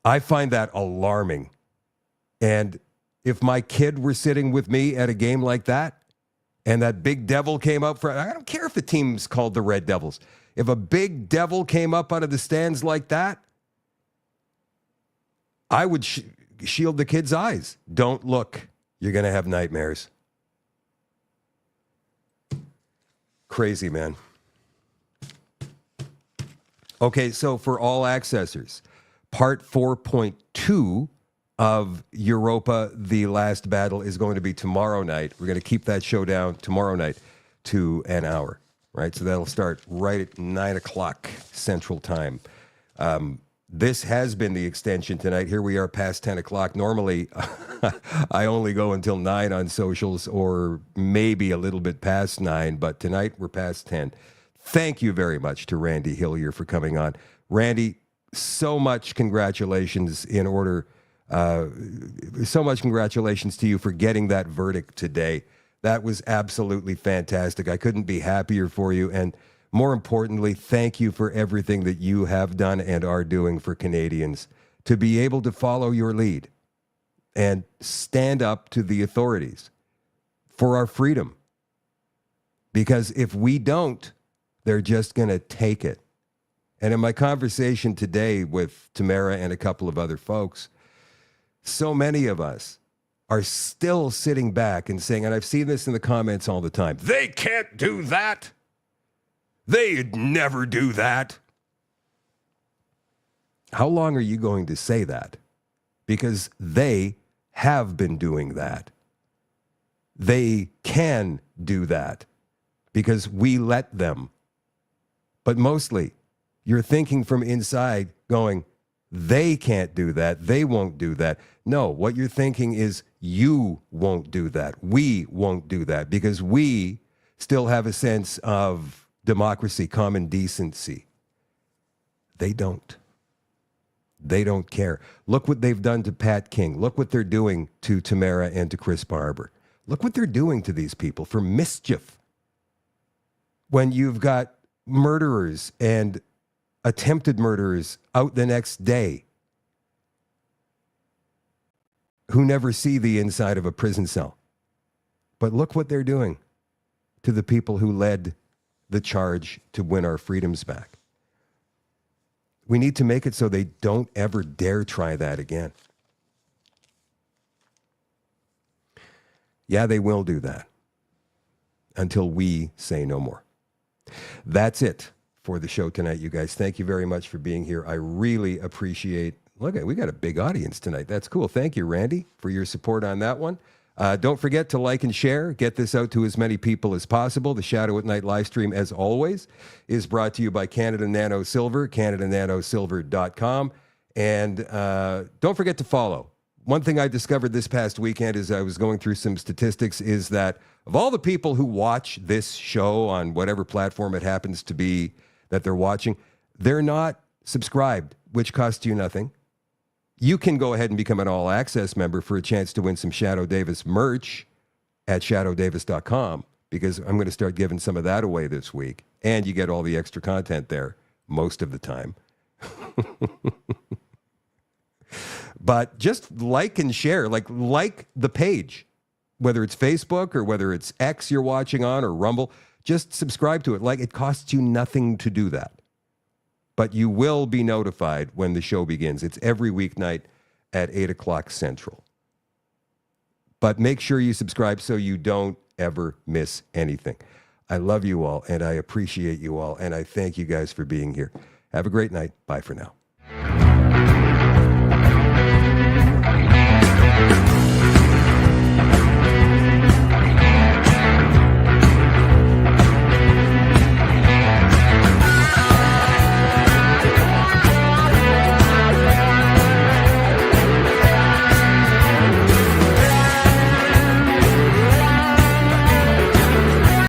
I find that alarming. And if my kid were sitting with me at a game like that, and that big devil came up I don't care if the team's called the Red Devils. If a big devil came up out of the stands like that, I would shield the kid's eyes. Don't look. You're going to have nightmares. Crazy, man. Okay, so for all accessors, part 4.2 of Europa, The Last Battle, is going to be tomorrow night. We're going to keep that show down tomorrow night to an hour, right? So that'll start right at 9 o'clock Central Time. This has been the extension tonight. Here we are past 10 o'clock. Normally, I only go until 9 on socials or maybe a little bit past 9, but tonight we're past 10. Thank you very much to Randy Hillier for coming on. Randy, so much congratulations so much congratulations to you for getting that verdict today. That was absolutely fantastic. I couldn't be happier for you. And more importantly, thank you for everything that you have done and are doing for Canadians to be able to follow your lead and stand up to the authorities for our freedom. Because if we don't, they're just going to take it. And in my conversation today with Tamara and a couple of other folks, so many of us are still sitting back and saying, and I've seen this in the comments all the time, they can't do that. They'd never do that. How long are you going to say that? Because they have been doing that. They can do that because we let them. But mostly, you're thinking from inside going, they can't do that. They won't do that. No, what you're thinking is you won't do that. We won't do that because we still have a sense of democracy, common decency. They don't. They don't care. Look what they've done to Pat King. Look what they're doing to Tamara and to Chris Barber. Look what they're doing to these people for mischief. When you've got murderers and attempted murderers out the next day who never see the inside of a prison cell. But look what they're doing to the people who led the charge to win our freedoms back. We need to make it so they don't ever dare try that again. Yeah, they will do that until we say no more. That's it for the show tonight, you guys. Thank you very much for being here. I really appreciate. Look, we got a big audience tonight. That's cool. Thank you, Randy, for your support on that one. Don't forget to like and share. Get this out to as many people as possible. The Shadow at Night live stream, as always, is brought to you by Canada Nano Silver, CanadaNanoSilver.com. And don't forget to follow. One thing I discovered this past weekend as I was going through some statistics is that of all the people who watch this show on whatever platform it happens to be that they're watching, they're not subscribed, which costs you nothing. You can go ahead and become an all-access member for a chance to win some Shadow Davis merch at shadowdavis.com because I'm going to start giving some of that away this week. And you get all the extra content there most of the time. But just like and share, like the page, whether it's Facebook or whether it's X you're watching on or Rumble. Just subscribe to it. Like, it costs you nothing to do that. But you will be notified when the show begins. It's every weeknight at 8 o'clock Central. But make sure you subscribe so you don't ever miss anything. I love you all, and I appreciate you all, and I thank you guys for being here. Have a great night. Bye for now.